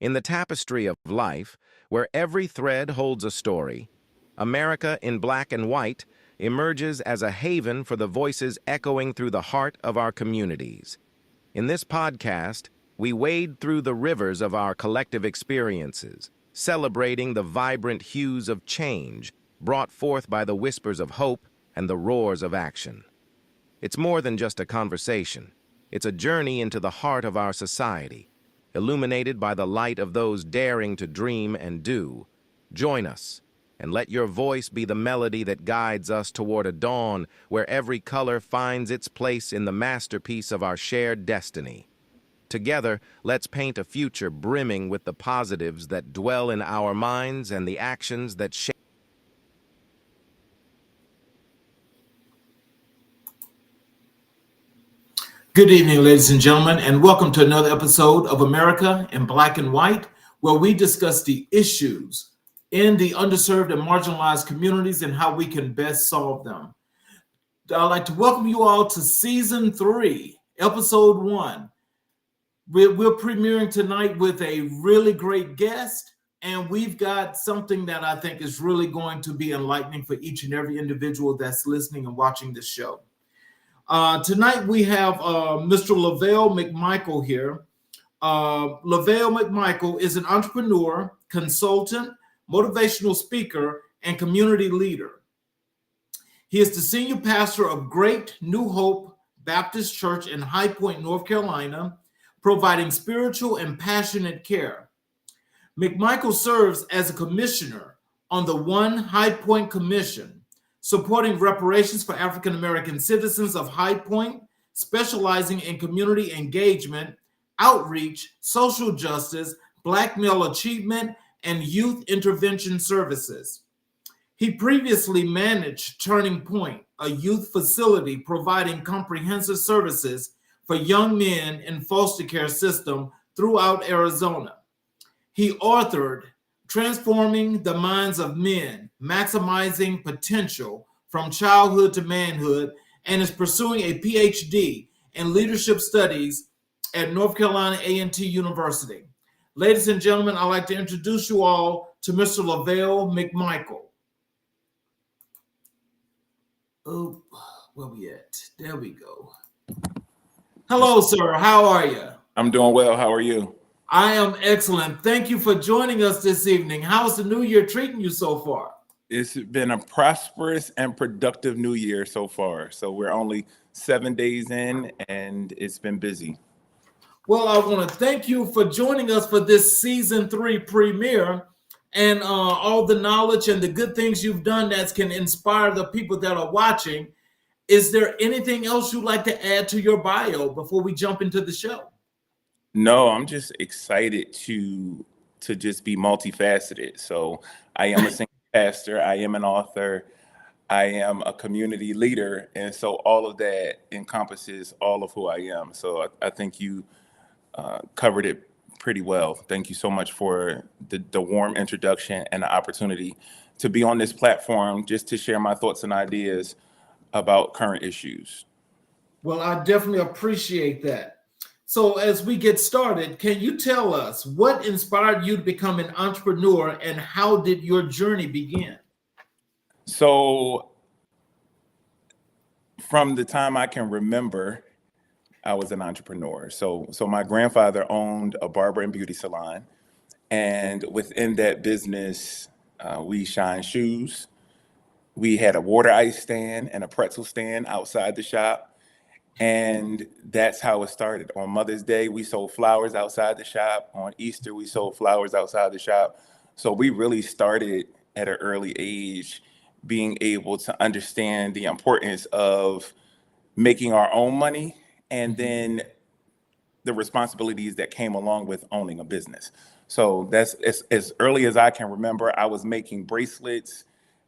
In the tapestry of life, where every thread holds a story, America in black and white emerges as a haven for the voices echoing through the heart of our communities. In this podcast, we wade through the rivers of our collective experiences, celebrating the vibrant hues of change brought forth by the whispers of hope and the roars of action. It's more than just a conversation. It's a journey into the heart of our society, illuminated by the light of those daring to dream and do. Join us, and let your voice be the melody that guides us toward a dawn where every color finds its place in the masterpiece of our shared destiny. Together, let's paint a future brimming with the positives that dwell in our minds and the actions that shape. Good evening, ladies and gentlemen, and welcome to another episode of America in Black and White, where we discuss the issues in the underserved and marginalized communities and how we can best solve them. I'd like to welcome you all to Season 3, Episode 1. We're premiering tonight with a really great guest, and we've got something that I think is really going to be enlightening for each and every individual that's listening and watching this show. Tonight we have Mr. Lovelle McMichael here. Lovelle McMichael is an entrepreneur, consultant, motivational speaker, and community leader. He is the senior pastor of Great New Hope Baptist Church in High Point, North Carolina, providing spiritual and passionate care. McMichael serves as a commissioner on the One High Point Commission, supporting reparations for African American citizens of High Point, specializing in community engagement, outreach, social justice, Black male achievement, and youth intervention services. He previously managed Turning Point, a youth facility providing comprehensive services for young men in foster care system throughout Arizona. He authored Transforming the Minds of Men, Maximizing Potential from Childhood to Manhood, and is pursuing a PhD in Leadership Studies at North Carolina A&T University. Ladies and gentlemen, I'd like to introduce you all to Mr. Lovelle McMichael. Oh, where we at? There we go. Hello, sir. How are you? I'm doing well. How are you? I am excellent. Thank you for joining us this evening. How's the new year treating you so far? It's been a prosperous and productive new year so far. So we're only 7 days in and it's been busy. Well, I want to thank you for joining us for this Season 3 premiere and all the knowledge and the good things you've done that can inspire the people that are watching. Is there anything else you'd like to add to your bio before we jump into the show? No, I'm just excited to just be multifaceted. So I am a single pastor, I am an author, I am a community leader, and so all of that encompasses all of who I am. So I think you covered it pretty well. Thank you so much for the warm introduction and the opportunity to be on this platform just to share my thoughts and ideas about current issues. Well, I definitely appreciate that. So as we get started, can you tell us what inspired you to become an entrepreneur and how did your journey begin? So from the time I can remember, I was an entrepreneur. So my grandfather owned a barber and beauty salon. And within that business, we shined shoes. We had a water ice stand and a pretzel stand outside the shop. And that's how it started. On Mother's Day, we sold flowers outside the shop. On Easter, we sold flowers outside the shop. So we really started at an early age being able to understand the importance of making our own money and then the responsibilities that came along with owning a business. So that's as early as I can remember. I was making bracelets.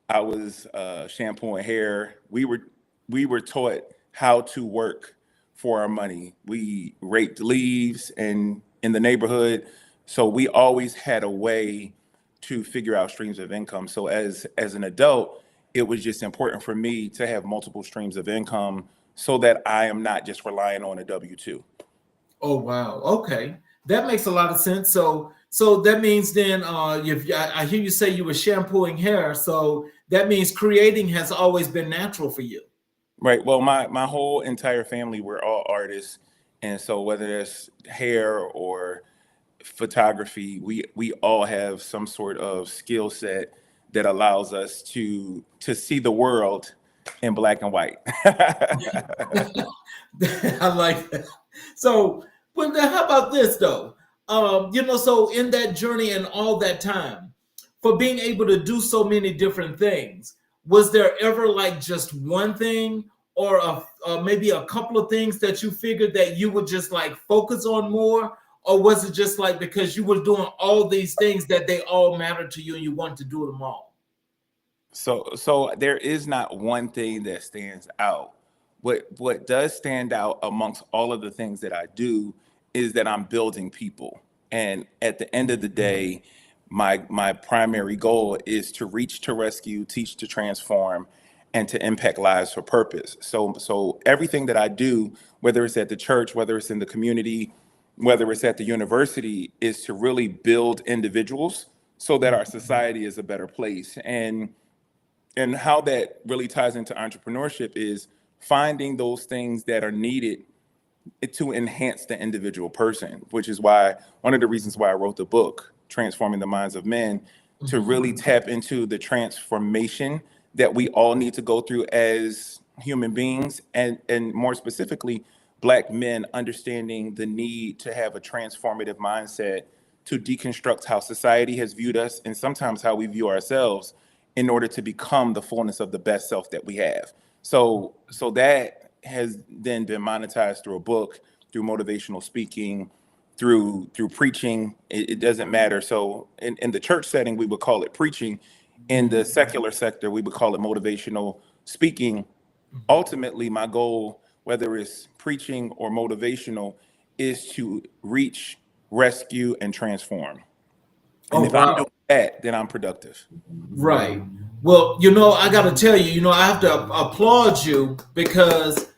I was shampooing hair. We were taught how to work for our money. We raked leaves in the neighborhood. So we always had a way to figure out streams of income. So as an adult, it was just important for me to have multiple streams of income so that I am not just relying on a W-2. Oh, wow. Okay. That makes a lot of sense. So So that means then, if I hear you say you were shampooing hair, so that means creating has always been natural for you. Right. Well, my whole entire family, we're all artists, and so whether it's hair or photography, we all have some sort of skill set that allows us to see the world in black and white. I like that. So, but then how about this though? So in that journey and all that time, for being able to do so many different things, was there ever like just one thing or maybe a couple of things that you figured that you would just like focus on more? Or was it just like because you were doing all these things that they all mattered to you and you wanted to do them all? So there is not one thing that stands out. What does stand out amongst all of the things that I do is that I'm building people. And at the end of the day, my primary goal is to reach, to rescue, teach, to transform, and to impact lives for purpose. So everything that I do, whether it's at the church, whether it's in the community, whether it's at the university, is to really build individuals so that our society is a better place. And how that really ties into entrepreneurship is finding those things that are needed to enhance the individual person, which is why one of the reasons why I wrote the book, Transforming the Minds of Men, to really tap into the transformation that we all need to go through as human beings, and more specifically, Black men understanding the need to have a transformative mindset to deconstruct how society has viewed us and sometimes how we view ourselves in order to become the fullness of the best self that we have. So that has then been monetized through a book, through motivational speaking, through preaching. It doesn't matter. So in the church setting, we would call it preaching. In the secular sector, we would call it motivational speaking. Ultimately, my goal, whether it's preaching or motivational, is to reach, rescue, and transform. And Oh if I'm wow. doing that, then I'm productive. Right. Well, I got to tell you, I have to applaud you because,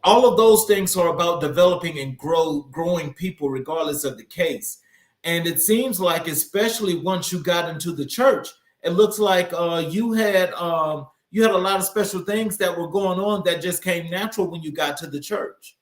all of those things are about developing and growing people, regardless of the case. And it seems like, especially once you got into the church, it looks like you had a lot of special things that were going on that just came natural when you got to the church.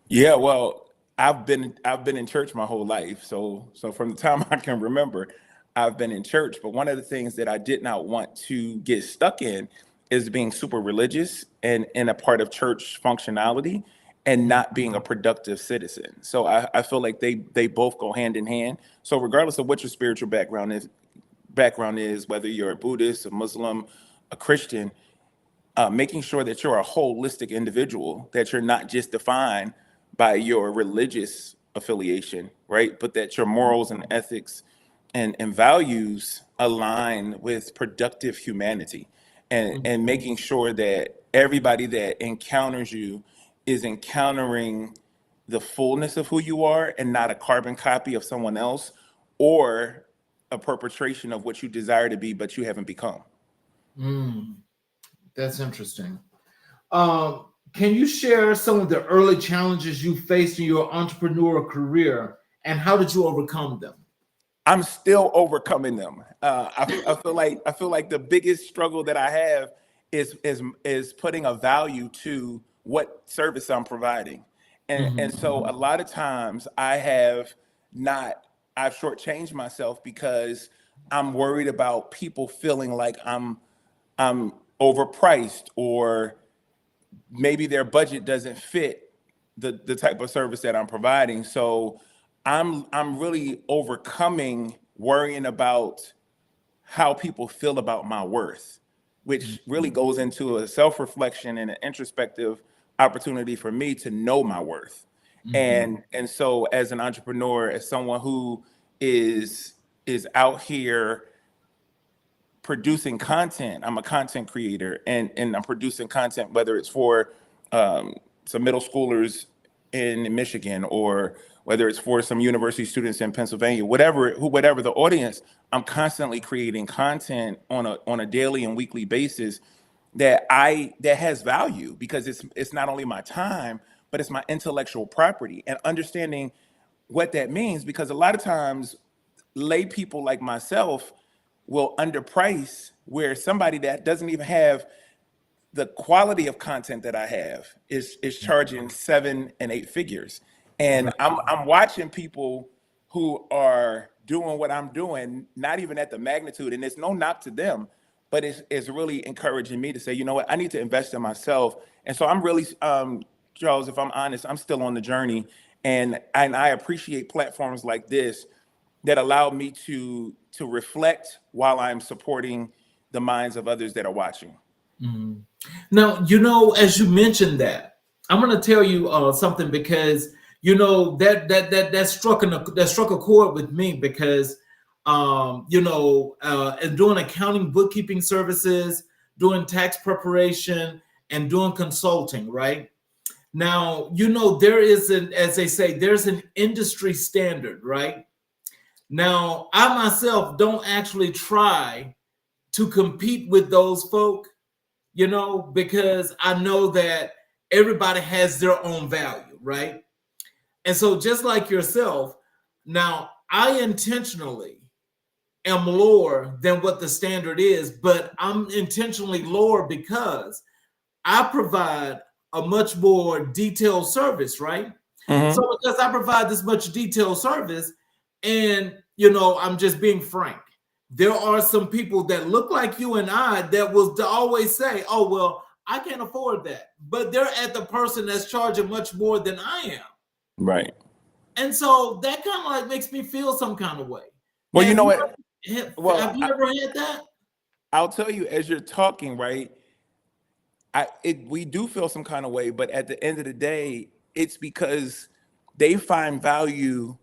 Yeah, well, I've been in church my whole life. So from the time I can remember, I've been in church. But one of the things that I did not want to get stuck in is being super religious and in a part of church functionality and not being a productive citizen. So I feel like they both go hand in hand. So regardless of what your spiritual background is, whether you're a Buddhist, a Muslim, a Christian, making sure that you're a holistic individual, that you're not just defined by your religious affiliation, right? But that your morals and ethics and values align with productive humanity, and making sure that everybody that encounters you is encountering the fullness of who you are and not a carbon copy of someone else or a perpetration of what you desire to be, but you haven't become. Mm, that's interesting. Can you share some of the early challenges you faced in your entrepreneurial career and how did you overcome them? I'm still overcoming them. I feel like the biggest struggle that I have is putting a value to what service I'm providing, and so a lot of times I've shortchanged myself because I'm worried about people feeling like I'm overpriced, or maybe their budget doesn't fit the type of service that I'm providing. So I'm really overcoming worrying about how people feel about my worth, which really goes into a self-reflection and an introspective opportunity for me to know my worth. And so as an entrepreneur, as someone who is out here producing content. I'm a content creator, and I'm producing content, whether it's for some middle schoolers in Michigan, or whether it's for some university students in Pennsylvania, whatever the audience. I'm constantly creating content on a daily and weekly basis that has value, because it's not only my time, but it's my intellectual property, and understanding what that means, because a lot of times lay people like myself will underprice where somebody that doesn't even have the quality of content that I have is charging 7 and 8 figures. And I'm watching people who are doing what I'm doing, not even at the magnitude, and it's no knock to them, but it's really encouraging me to say, you know what, I need to invest in myself. And so I'm really, Charles, if I'm honest, I'm still on the journey, and I appreciate platforms like this that allow me to reflect while I'm supporting the minds of others that are watching. Mhm. Now, as you mentioned that, I'm going to tell you something, because that struck a chord with me, because and doing accounting, bookkeeping services, doing tax preparation, and doing consulting, right? Now, there is as they say, there's an industry standard, right? Now, I myself don't actually try to compete with those folk, because I know that everybody has their own value, right? And so, just like yourself, now I intentionally am lower than what the standard is, but I'm intentionally lower because I provide a much more detailed service, right? Mm-hmm. So, because I provide this much detailed service, and I'm just being frank, there are some people that look like you and I that will always say, "Oh, well, I can't afford that," but they're at the person that's charging much more than I am, Right. and so that kind of like makes me feel some kind of way. Well, you Have know you what? Well, have you ever had that? I'll tell you, as you're talking, right? We do feel some kind of way, but at the end of the day, it's because they find value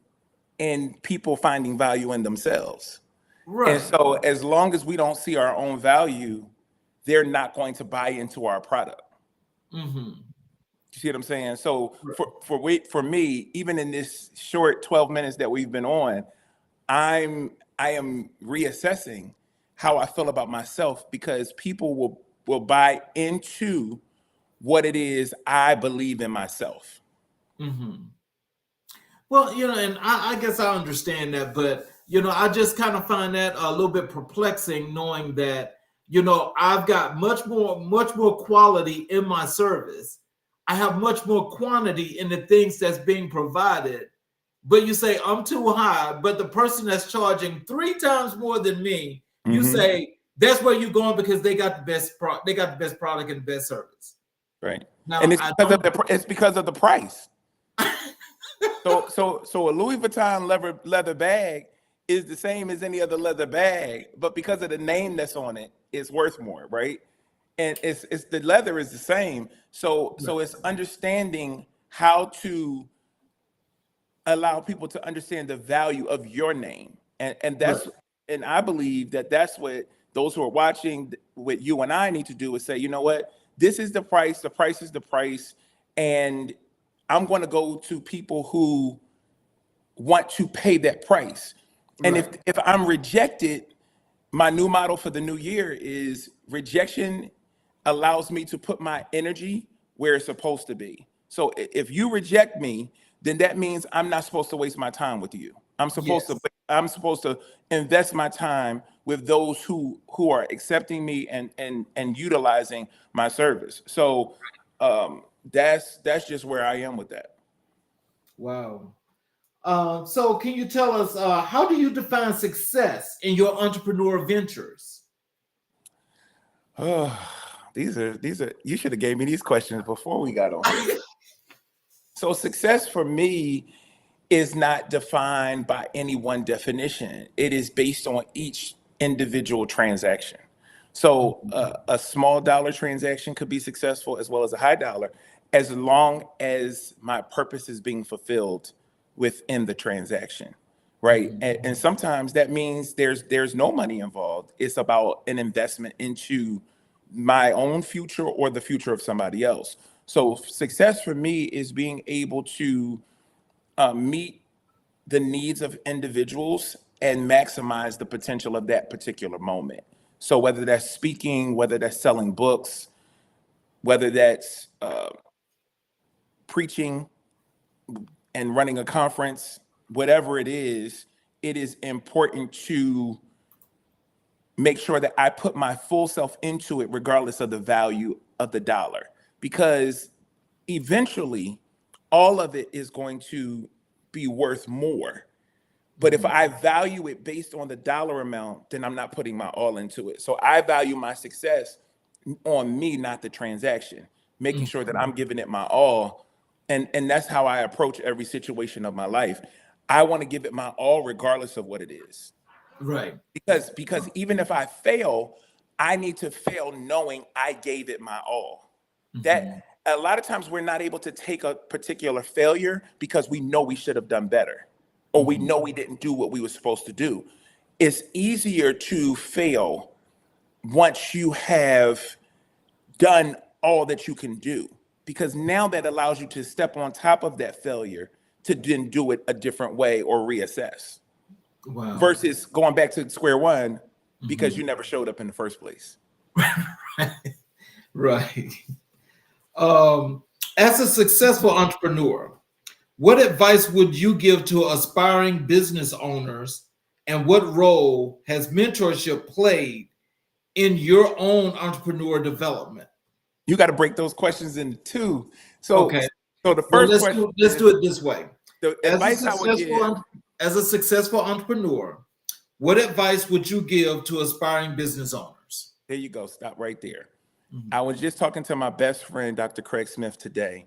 in people finding value in themselves. And Right. so as long as we don't see our own value, they're not going to buy into our product. Mm-hmm. You see what I'm saying? So for me, even in this short 12 minutes that we've been on, I am reassessing how I feel about myself, because people will buy into what it is I believe in myself. Mm-hmm. Well, and I guess I understand that, but I just kind of find that a little bit perplexing, knowing that I've got much more quality in my service. I have much more quantity in the things that's being provided, but you say I'm too high. But the person that's charging 3 times more than me, you Mm-hmm. say that's where you're going because they got the best they got the best product and the best service. Right. And Now I it's because of the price. So a Louis Vuitton leather bag is the same as any other leather bag, but because of the name that's on it, it's worth more, right? And it's the leather is the same. So it's understanding how to allow people to understand the value of your name. And right. that's, and I believe that that's what those who are watching with you and I need to do, is say, you know what, this is the price is the price, and I'm going to go to people who want to pay that price. And Right. if I'm rejected, my new model for the new year is rejection allows me to put my energy where it's supposed to be. So if you reject me, then that means I'm not supposed to waste my time with you. Yes. I'm supposed to invest my time with those who are accepting me and utilizing my service. So that's just where I am with that. Wow. So can you tell us how do you define success in your entrepreneur ventures? Oh, these are you should have gave me these questions before we got on here. So success for me is not defined by any one definition. It is based on each individual transaction. So a small dollar transaction could be successful as well as a high dollar, as long as my purpose is being fulfilled within the transaction, right? And sometimes that means there's no money involved. It's about an investment into my own future or the future of somebody else. So success for me is being able to meet the needs of individuals and maximize the potential of that particular moment. So whether that's speaking, whether that's selling books, whether that's preaching and running a conference, whatever it is important to make sure that I put my full self into it, regardless of the value of the dollar, because eventually all of it is going to be worth more. But if I value it based on the dollar amount, then I'm not putting my all into it. So I value my success on me, not the transaction, making sure that I'm giving it my all. And that's how I approach every situation of my life. I want to give it my all regardless of what it is. Right. Because even if I fail, I need to fail knowing I gave it my all. That a lot of times we're not able to take a particular failure because we know we should have done better, or we know we didn't do what we were supposed to do. It's easier to fail once you have done all that you can do, because now that allows you to step on top of that failure to then do it a different way or reassess. Wow. Versus going back to square one because you never showed up in the first place. Right. As a successful entrepreneur, what advice would you give to aspiring business owners, and what role has mentorship played in your own entrepreneur development? You got to break those questions into two. So, Okay. so the Well, first question, let's do it this way. the advice I would give. As a successful entrepreneur, what advice would you give to aspiring business owners? There you go. Stop right there. I was just talking to my best friend, Dr. Craig Smith, today,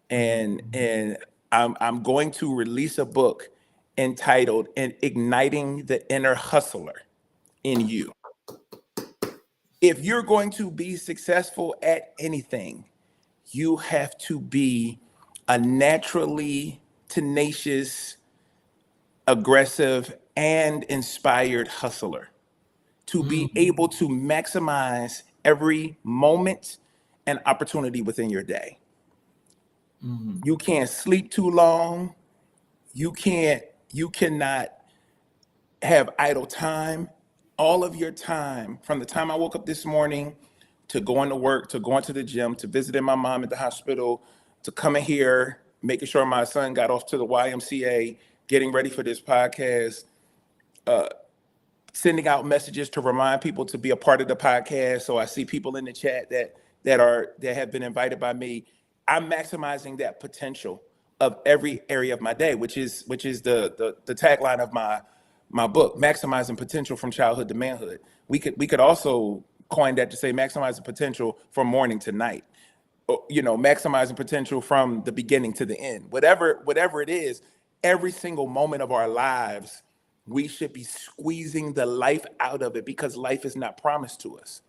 and I'm going to release a book entitled "Igniting the Inner Hustler in You." If you're going to be successful at anything, you have to be a naturally tenacious, aggressive, and inspired hustler to be able to maximize every moment and opportunity within your day. You can't sleep too long. You cannot have idle time. All of your time, from the time I woke up this morning to going to work, to going to the gym, to visiting my mom at the hospital, to coming here, making sure my son got off to the YMCA, getting ready for this podcast, sending out messages to remind people to be a part of the podcast. So I see people in the chat that have been invited by me. I'm maximizing that potential of every area of my day, which is the tagline of my book, Maximizing Potential from Childhood to Manhood. We could also coin that to say maximizing potential from morning to night. Maximizing potential from the beginning to the end. Whatever it is, every single moment of our lives, we should be squeezing the life out of it, because life is not promised to us.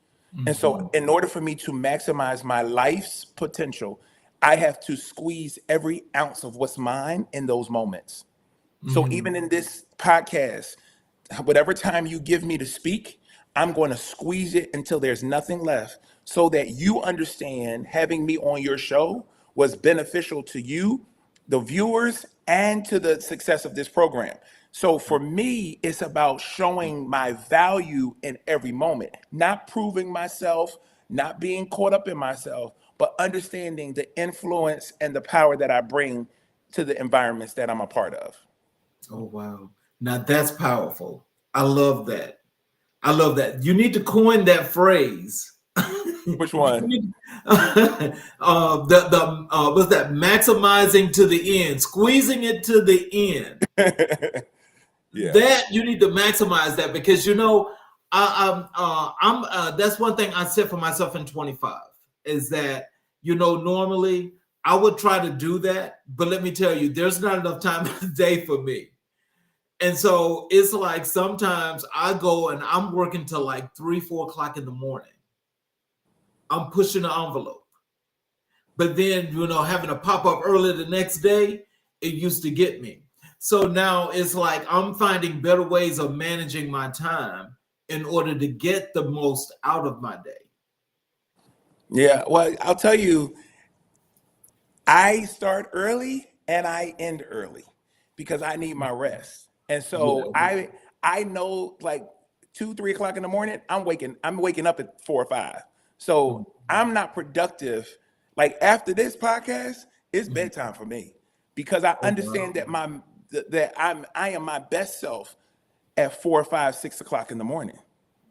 And so in order for me to maximize my life's potential, I have to squeeze every ounce of what's mine in those moments. So even in this podcast, whatever time you give me to speak, I'm going to squeeze it until there's nothing left, so that you understand having me on your show was beneficial to you, the viewers, and to the success of this program. So for me, it's about showing my value in every moment, not proving myself, not being caught up in myself, but understanding the influence and the power that I bring to the environments that I'm a part of. Oh, wow. Now that's powerful. I love that. I love that. You need to coin that phrase. Which one? What's that? Maximizing to the end, squeezing it to the end. Yeah. That you need to maximize that, because that's one thing I set for myself in 25 is that normally I would try to do that, but let me tell you, there's not enough time in the day for me. And so it's like sometimes I go and I'm working till like 3-4 o'clock in the morning. I'm pushing the envelope. But then, having to pop up early the next day, it used to get me. So now it's like I'm finding better ways of managing my time in order to get the most out of my day. Yeah, well, I'll tell you, I start early and I end early because I need my rest. And so Yeah. I know, like 2-3 o'clock in the morning, I'm waking up at 4 or 5. So I'm not productive. Like after this podcast, it's bedtime for me, because I understand that that I am my best self at 4 or 5, 6 o'clock in the morning.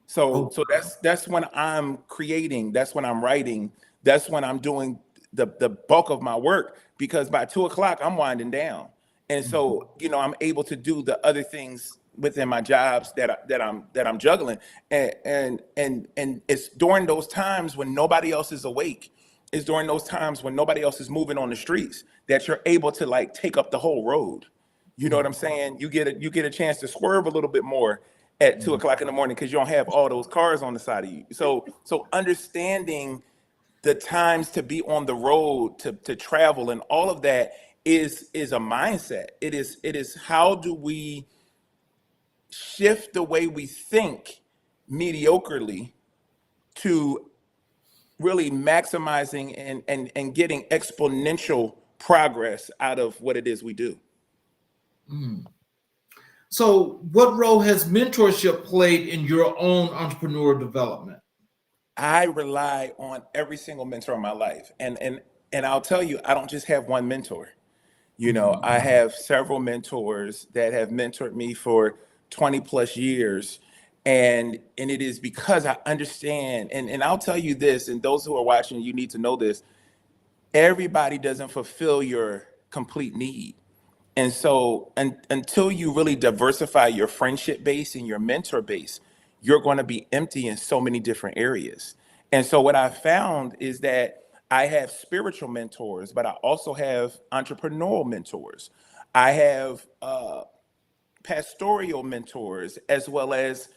So Oh, that's when I'm creating, that's when I'm writing, that's when I'm doing the bulk of my work, because by 2 o'clock I'm winding down. And so, I'm able to do the other things within my jobs that I'm juggling. And it's during those times when nobody else is awake. It's during those times when nobody else is moving on the streets that you're able to like take up the whole road. You know what I'm saying? You get a chance to swerve a little bit more at 2 o'clock in the morning because you don't have all those cars on the side of you. So understanding the times to be on the road, to travel, and all of that is a mindset. It is how do we shift the way we think mediocrely to really maximizing and getting exponential progress out of what it is we do. so what role has mentorship played in your own entrepreneur development? I rely on every single mentor in my life. And I'll tell you, I don't just have one mentor. I have several mentors that have mentored me for 20 plus years. And it is because I understand, and I'll tell you this, and those who are watching, you need to know this. Everybody doesn't fulfill your complete need. And so until you really diversify your friendship base and your mentor base, you're going to be empty in so many different areas. And so what I found is that I have spiritual mentors, but I also have entrepreneurial mentors. I have pastoral mentors, as well as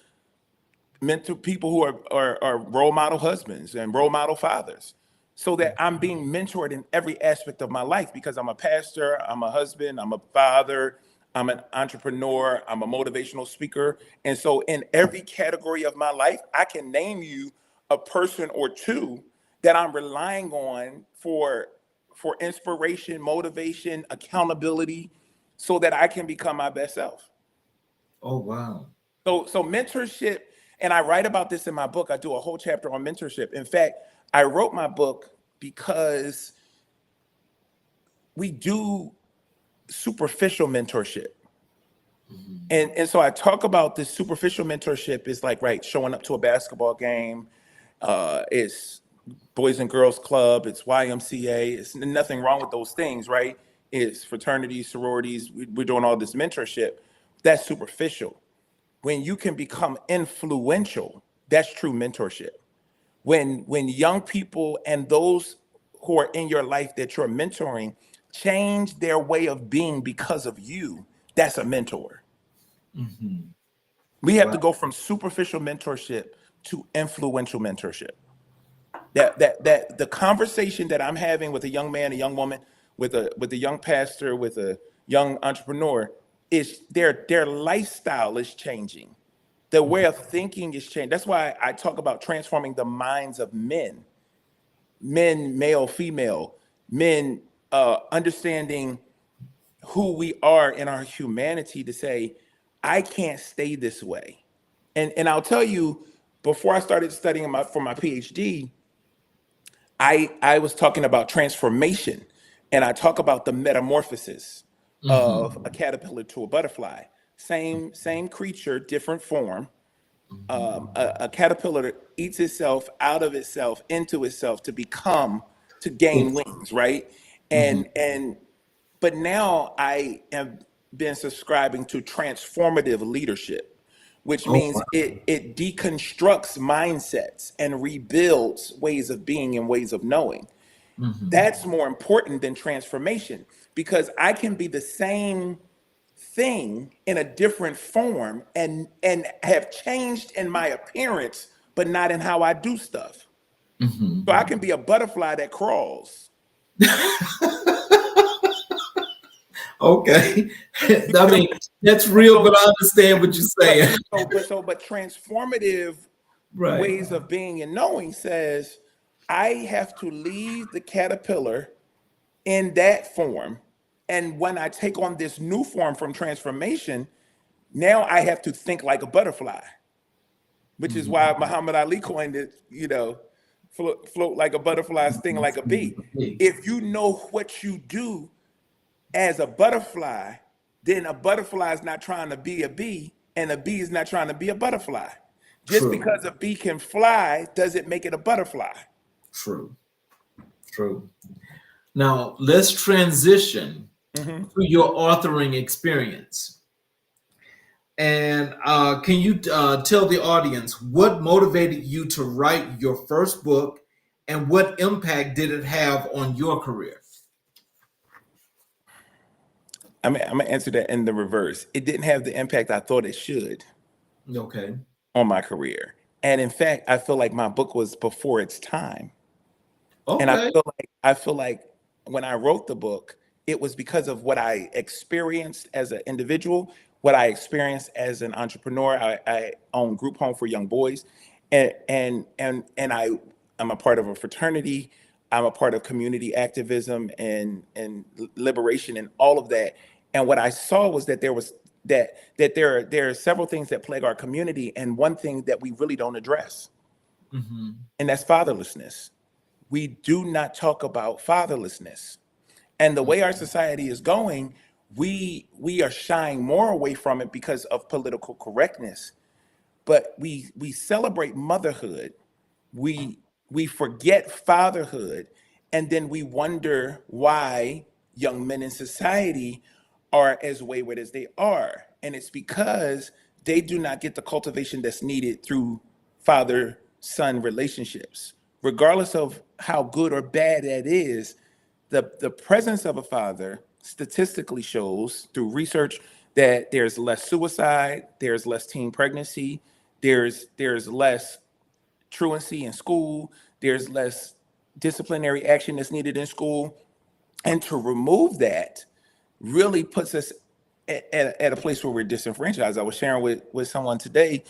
mentor people who are role model husbands and role model fathers, so that I'm being mentored in every aspect of my life, because I'm a pastor, I'm a husband, I'm a father, I'm an entrepreneur, I'm a motivational speaker. And so in every category of my life, I can name you a person or two that I'm relying on for inspiration, motivation, accountability, so that I can become my best self. Oh, wow. So mentorship, and I write about this in my book. I do a whole chapter on mentorship. In fact, I wrote my book because we do superficial mentorship. And so I talk about this superficial mentorship is like, right, showing up to a basketball game. It's Boys and Girls Club. It's YMCA. It's nothing wrong with those things, right? It's fraternities, sororities. We're doing all this mentorship. That's superficial. When you can become influential, that's true mentorship. When young people and those who are in your life that you're mentoring change their way of being because of you, that's a mentor. We have to Wow. go from superficial mentorship to influential mentorship. That the conversation that I'm having with a young man, a young woman, with a young pastor, with a young entrepreneur, is their lifestyle is changing. The way of thinking is changing. That's why I talk about transforming the minds of men, male, female, men, understanding who we are in our humanity, to say, I can't stay this way. And I'll tell you, before I started studying for my PhD, I was talking about transformation, and I talk about the metamorphosis of a caterpillar to a butterfly. Same creature, different form. A caterpillar eats itself out of itself into itself to gain wings, right? And but now I have been subscribing to transformative leadership, which Oh, means it deconstructs mindsets and rebuilds ways of being and ways of knowing. That's more important than transformation, because I can be the same thing in a different form and have changed in my appearance, but not in how I do stuff. So I can be a butterfly that crawls. okay. I mean, that's real, but I understand what you're saying. But transformative Right. ways of being and knowing says I have to leave the caterpillar in that form. And when I take on this new form from transformation, now I have to think like a butterfly, which is why Muhammad Ali coined it, float like a butterfly, sting like a bee. If you know what you do as a butterfly, then a butterfly is not trying to be a bee, and a bee is not trying to be a butterfly. Just True. because a bee can fly doesn't make it a butterfly. True. True. Now let's transition Mm-hmm. to your authoring experience. And can you tell the audience what motivated you to write your first book and what impact did it have on your career? I'm gonna answer that in the reverse. It didn't have the impact I thought it should Okay. on my career. And in fact, I feel like my book was before its time. And Okay. I feel like when I wrote the book, it was because of what I experienced as an individual, what I experienced as an entrepreneur. I own group home for young boys, I'm a part of a fraternity. I'm a part of community activism and liberation and all of that. And what I saw was that there are several things that plague our community, and one thing that we really don't address, Mm-hmm. and that's fatherlessness. We do not talk about fatherlessness. And the way our society is going, we are shying more away from it because of political correctness. But we celebrate motherhood, we forget fatherhood, and then we wonder why young men in society are as wayward as they are. And it's because they do not get the cultivation that's needed through father-son relationships. Regardless of how good or bad that is, the presence of a father statistically shows through research that there's less suicide, there's less teen pregnancy, there's less truancy in school, there's less disciplinary action that's needed in school. And to remove that really puts us at a place where we're disenfranchised. I was sharing with someone today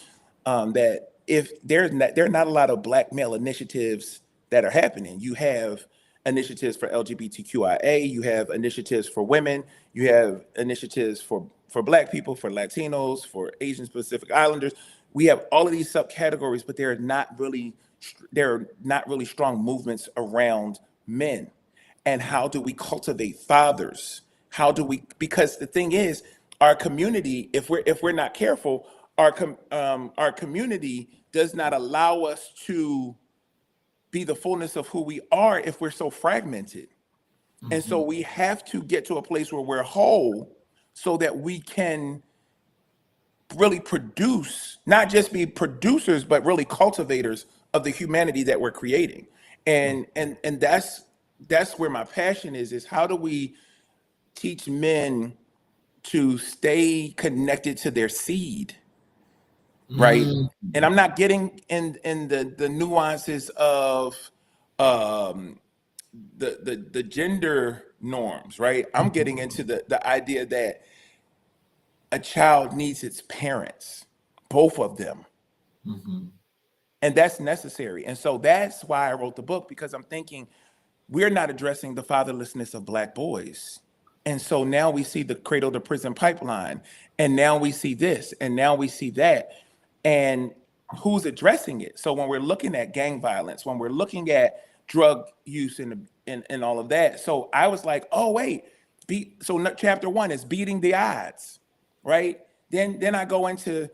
that if there are not a lot of Black male initiatives that are happening. You have initiatives for LGBTQIA, you have initiatives for women, you have initiatives for Black people, for Latinos, for Asian Pacific Islanders. We have all of these subcategories, but there are not really strong movements around men. And how do we cultivate fathers? Because the thing is, our community, if we're not careful, our community does not allow us to be the fullness of who we are if we're so fragmented. And so we have to get to a place where we're whole so that we can really produce, not just be producers, but really cultivators of the humanity that we're creating. And that's where my passion is how do we teach men to stay connected to their seed, right? Mm. And I'm not getting in the nuances of the gender norms, right? I'm getting into the idea that a child needs its parents, both of them. Mm-hmm. And that's necessary. And so that's why I wrote the book, because I'm thinking we're not addressing the fatherlessness of Black boys. And so now we see the cradle to prison pipeline, and now we see this, and now we see that. And who's addressing it? So when we're looking at gang violence, when we're looking at drug use and all of that. So I was like, oh, wait, chapter 1 is beating the odds, right? Then I go into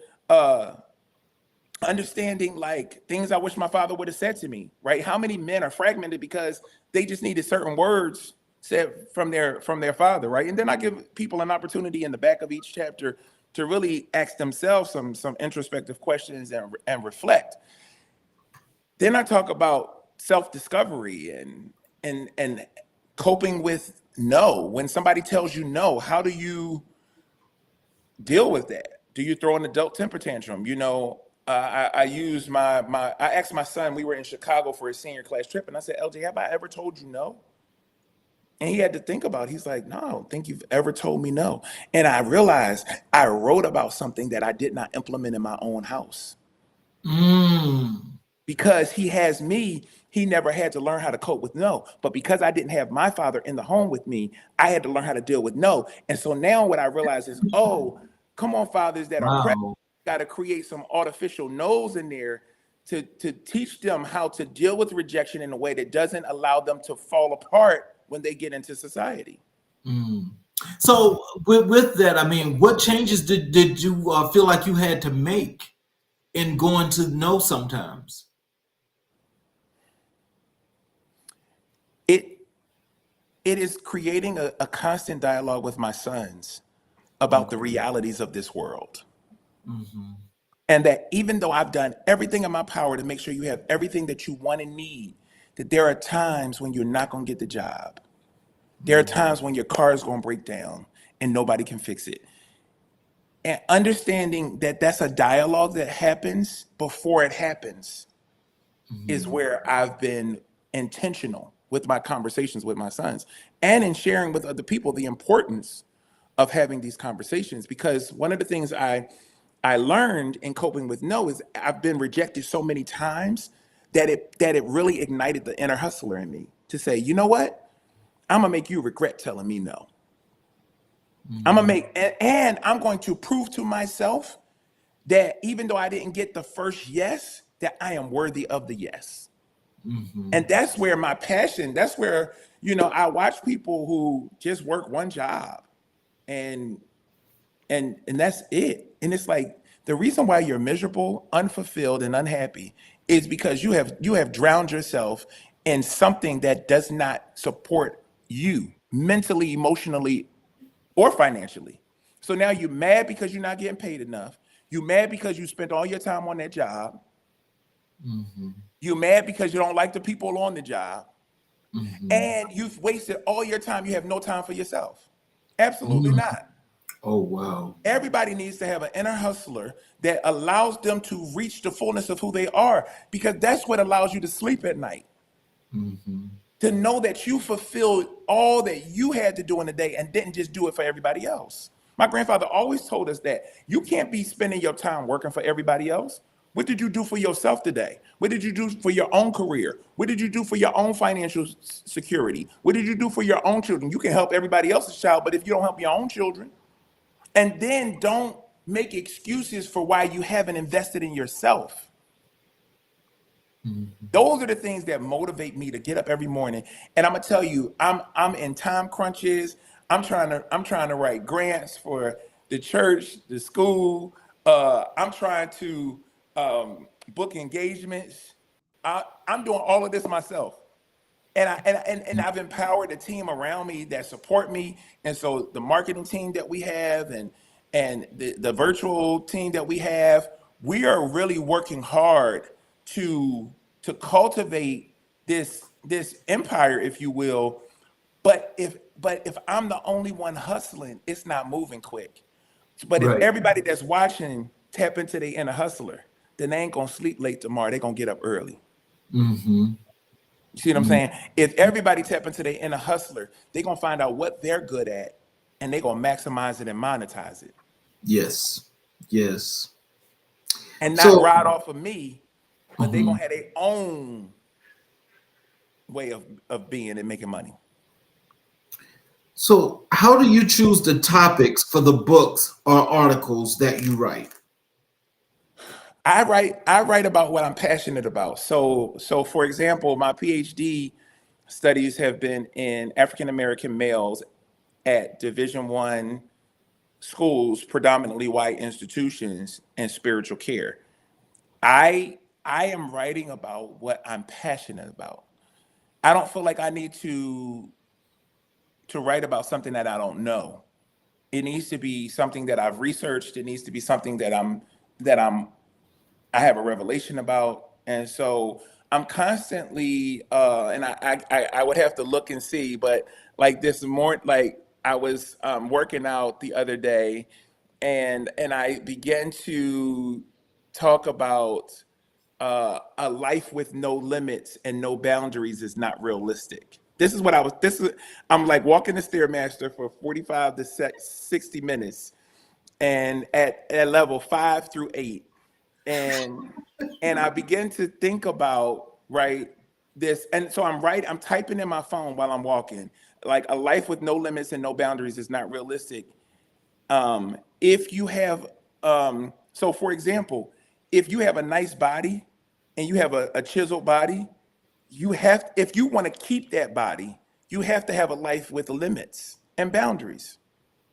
understanding like things I wish my father would have said to me, right? How many men are fragmented because they just needed certain words said from their father, right? And then I give people an opportunity in the back of each chapter to really ask themselves some introspective questions and reflect. Then I talk about self-discovery and coping with no. When somebody tells you no, how do you deal with that? Do you throw an adult temper tantrum? I asked my son, we were in Chicago for his senior class trip, and I said, LJ, have I ever told you no? And he had to think about it. He's like, no, I don't think you've ever told me no. And I realized I wrote about something that I did not implement in my own house. Because he has me, he never had to learn how to cope with no. But because I didn't have my father in the home with me, I had to learn how to deal with no. And so now what I realize is, oh, come on, fathers that are pregnant, got to create some artificial no's in there to teach them how to deal with rejection in a way that doesn't allow them to fall apart when they get into society. So with that, I mean, what changes did you feel like you had to make in going to no sometimes? It it is creating a constant dialogue with my sons about the Okay. realities of this world. Hmm. And that even though I've done everything in my power to make sure you have everything that you want and need, that there are times when you're not going to get the job. There are times when your car is going to break down and nobody can fix it. And understanding that that's a dialogue that happens before it happens is Hmm. where I've been intentional with my conversations with my sons and in sharing with other people the importance of having these conversations. Because one of the things I learned in coping with no is I've been rejected so many times that it really ignited the inner hustler in me to say, you know what? I'm gonna make you regret telling me no. I'm gonna Hmm. make and I'm going to prove to myself that even though I didn't get the first yes, that I am worthy of the yes. Hmm. And that's where my passion, that's where, I watch people who just work one job and and that's it. And it's like the reason why you're miserable, unfulfilled, and unhappy is because you have drowned yourself in something that does not support you mentally, emotionally, or financially. So now you're mad because you're not getting paid enough. You're mad because you spent all your time on that job. Hmm. You're mad because you don't like the people on the job. Hmm. And you've wasted all your time. You have no time for yourself. Absolutely Hmm. not. Oh wow. Everybody needs to have an inner hustler that allows them to reach the fullness of who they are, because that's what allows you to sleep at night. Hmm. To know that you fulfilled all that you had to do in the day and didn't just do it for everybody else. My grandfather always told us that you can't be spending your time working for everybody else. What did you do for yourself today? What did you do for your own career? What did you do for your own financial security? What did you do for your own children? You can help everybody else's child, but if you don't help your own children, and then don't make excuses for why you haven't invested in yourself. Hmm. Those are the things that motivate me to get up every morning. And I'm gonna tell you, I'm in time crunches. I'm trying to write grants for the church, the school. I'm trying to book engagements. I'm doing all of this myself. And I've empowered a team around me that support me. And so the marketing team that we have and the virtual team that we have, we are really working hard to to cultivate this empire, if you will. But if I'm the only one hustling, it's not moving quick. But if Right. everybody that's watching tap into their inner hustler, then they ain't gonna sleep late tomorrow. They're gonna get up early. Hmm. You see what I'm saying? If everybody tap into their inner hustler, they're gonna find out what they're good at and they're gonna maximize it and monetize it. Yes. Yes. And not So, ride off of me, but they're mhm. gonna have their own way of being and making money. So how do you choose the topics for the books or articles that you write? I write about what I'm passionate about. So for example, my PhD studies have been in African American males at Division 1 schools, predominantly white institutions, and spiritual care. I am writing about what I'm passionate about. I don't feel like I need to write about something that I don't know. It needs to be something that I've researched. It needs to be something that I have a revelation about. And so I'm constantly and I would have to look and see, but like this more like I was working out the other day and I began to talk about a life with no limits and no boundaries is not realistic. I'm like walking the Stairmaster for 45 to 60 minutes and at level 5 through 8. And I began to think about, right, this. And so I'm typing in my phone while I'm walking, like a life with no limits and no boundaries is not realistic. If you have so for example, if you have a nice body and you have a chiseled body, if you want to keep that body, you have to have a life with limits and boundaries.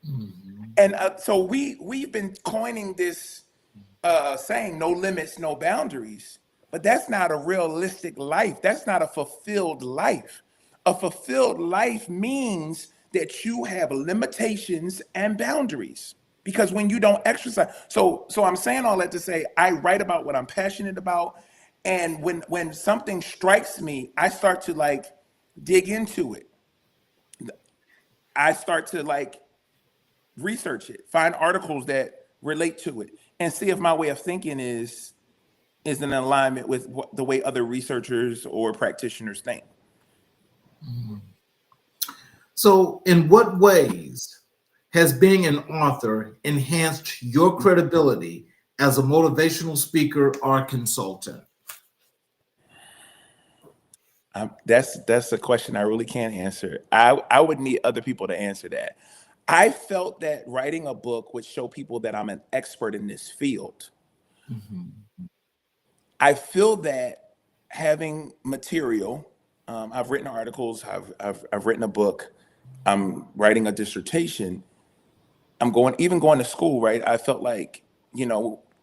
Mhm. And so we've been coining this saying, no limits, no boundaries. But that's not a realistic life. That's not a fulfilled life. A fulfilled life means that you have limitations and boundaries. Because when you don't exercise, so I'm saying all that to say I write about what I'm passionate about. And when something strikes me, I start to like dig into it. I start to like research it, find articles that relate to it, and see if my way of thinking is in alignment with the way other researchers or practitioners think. So, in what ways has being an author enhanced your credibility as a motivational speaker or consultant? That's a question I really can't answer. I would need other people to answer that. I felt that writing a book would show people that I'm an expert in this field. Mhm. I feel that having material, I've written articles, I've written a book, I'm writing a dissertation. I'm going to school, right? I felt like,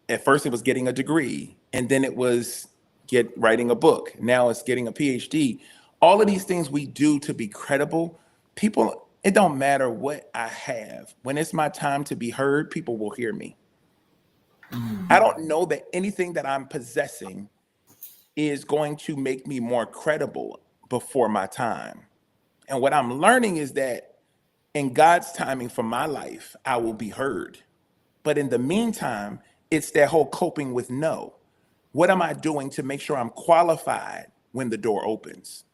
at first it was getting a degree, and then it was get writing a book. Now it's getting a PhD. All of these things we do to be credible, people, it don't matter what I have. When it's my time to be heard, people will hear me. I Mhm. don't know that anything that I'm possessing is going to make me more credible before my time. And what I'm learning is that in God's timing for my life, I will be heard. But in the meantime, it's that whole coping with no. What am I doing to make sure I'm qualified when the door opens?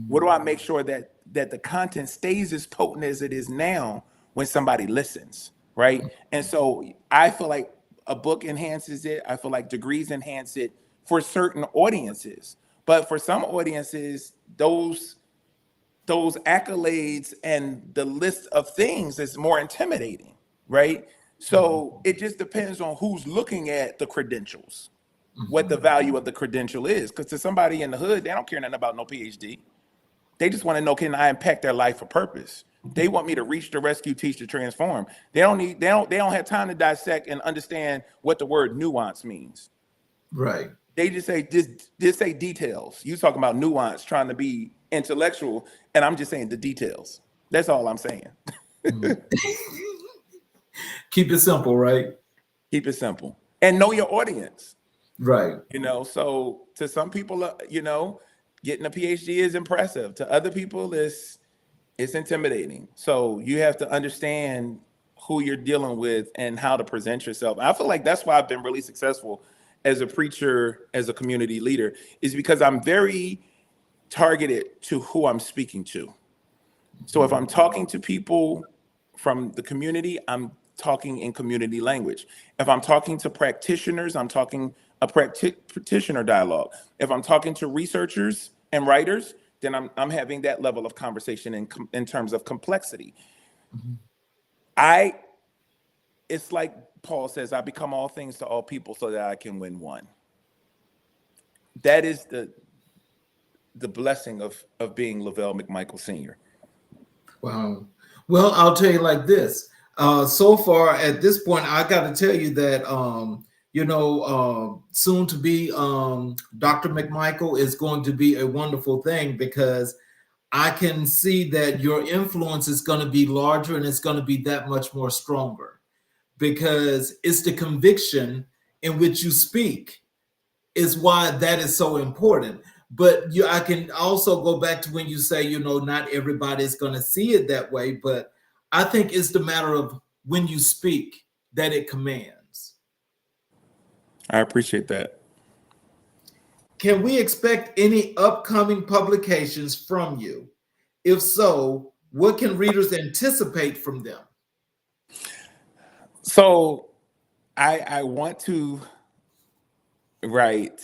What do Mhm. I make sure that the content stays as potent as it is now when somebody listens, right? And so I feel like a book enhances it. I feel like degrees enhance it for certain audiences. But for some audiences, those accolades and the list of things is more intimidating, right? So it just depends on who's looking at the credentials, what the Mhm. value of the credential is. Because to somebody in the hood, they don't care nothing about no PhD. They just want to know, can I impact their life for purpose? They want me to reach, to rescue, teach, to transform. They don't have time to dissect and understand what the word nuance means. Right. They just say details. You talking about nuance, trying to be intellectual, and I'm just saying the details. That's all I'm saying. Mhm. Keep it simple, right? Keep it simple and know your audience. Right. So to some people, getting a PhD is impressive. To other people, it's intimidating. So you have to understand who you're dealing with and how to present yourself. I feel like that's why I've been really successful as a preacher, as a community leader, is because I'm very targeted to who I'm speaking to. So if Mhm. I'm talking to people from the community, I'm talking in community language. If I'm talking to practitioners, I'm talking a practitioner dialogue. If I'm talking to researchers and writers, then I'm having that level of conversation in terms of complexity. Mhm. I It's like Paul says, I become all things to all people so that I can win one. That is the blessing of being Lovelle McMichael Sr. Wow. Well, I'll tell you like this. So far at this point, I got to tell you that soon to be Dr. McMichael is going to be a wonderful thing because I can see that your influence is going to be larger and it's going to be that much more stronger because it's the conviction in which you speak is why that is so important. But I can also go back to when you say, not everybody is going to see it that way, but I think it's the matter of when you speak that it commands. I appreciate that. Can we expect any upcoming publications from you? If so, what can readers anticipate from them? So I want to write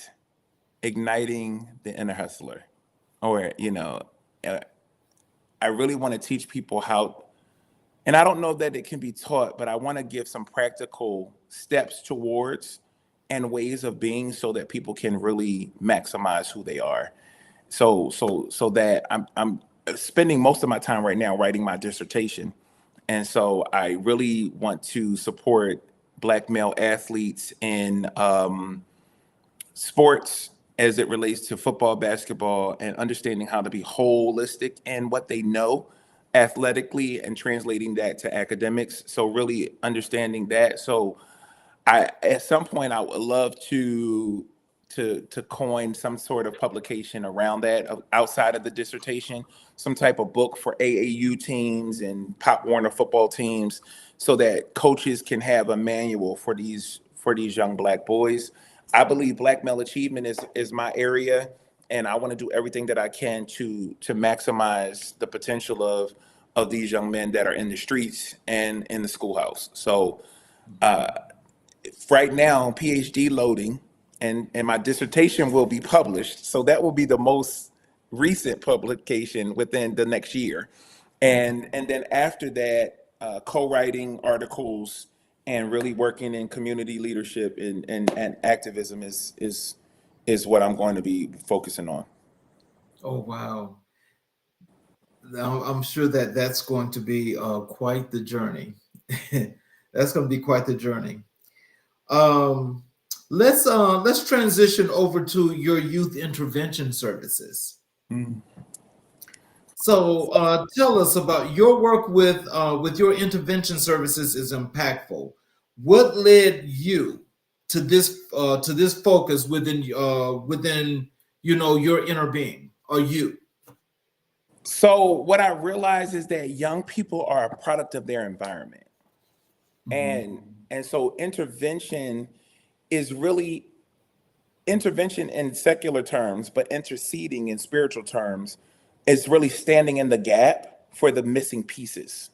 igniting the inner hustler, or uh, I really want to teach people how, and I don't know that it can be taught, but I want to give some practical steps towards and ways of being so that people can really maximize who they are. So that I'm spending most of my time right now writing my dissertation, And so I really want to support Black male athletes in sports as it relates to football, basketball, and understanding how to be holistic in what they know athletically and translating that to academics. So really understanding that. So I at some point I would love to coin some sort of publication around that outside of the dissertation, some type of book for AAU teams and Pop Warner football teams, so that coaches can have a manual for these young Black boys. I believe Black male achievement is my area, and I want to do everything that I can to maximize the potential of these young men that are in the streets and in the schoolhouse. So right now, PhD loading, and my dissertation will be published. So that will be the most recent publication within the next year. And then after that, co-writing articles and really working in community leadership and activism is what I'm going to be focusing on. Oh, wow. Now, I'm sure that that's going to be quite the journey. That's going to be quite the journey. Let's transition over to your youth intervention services. So tell us about your work with your intervention services is impactful. What led you to this focus within your inner being or you? So what I realize is that young people are a product of their environment. And so intervention is really intervention in secular terms, but interceding in spiritual terms is really standing in the gap for the missing pieces.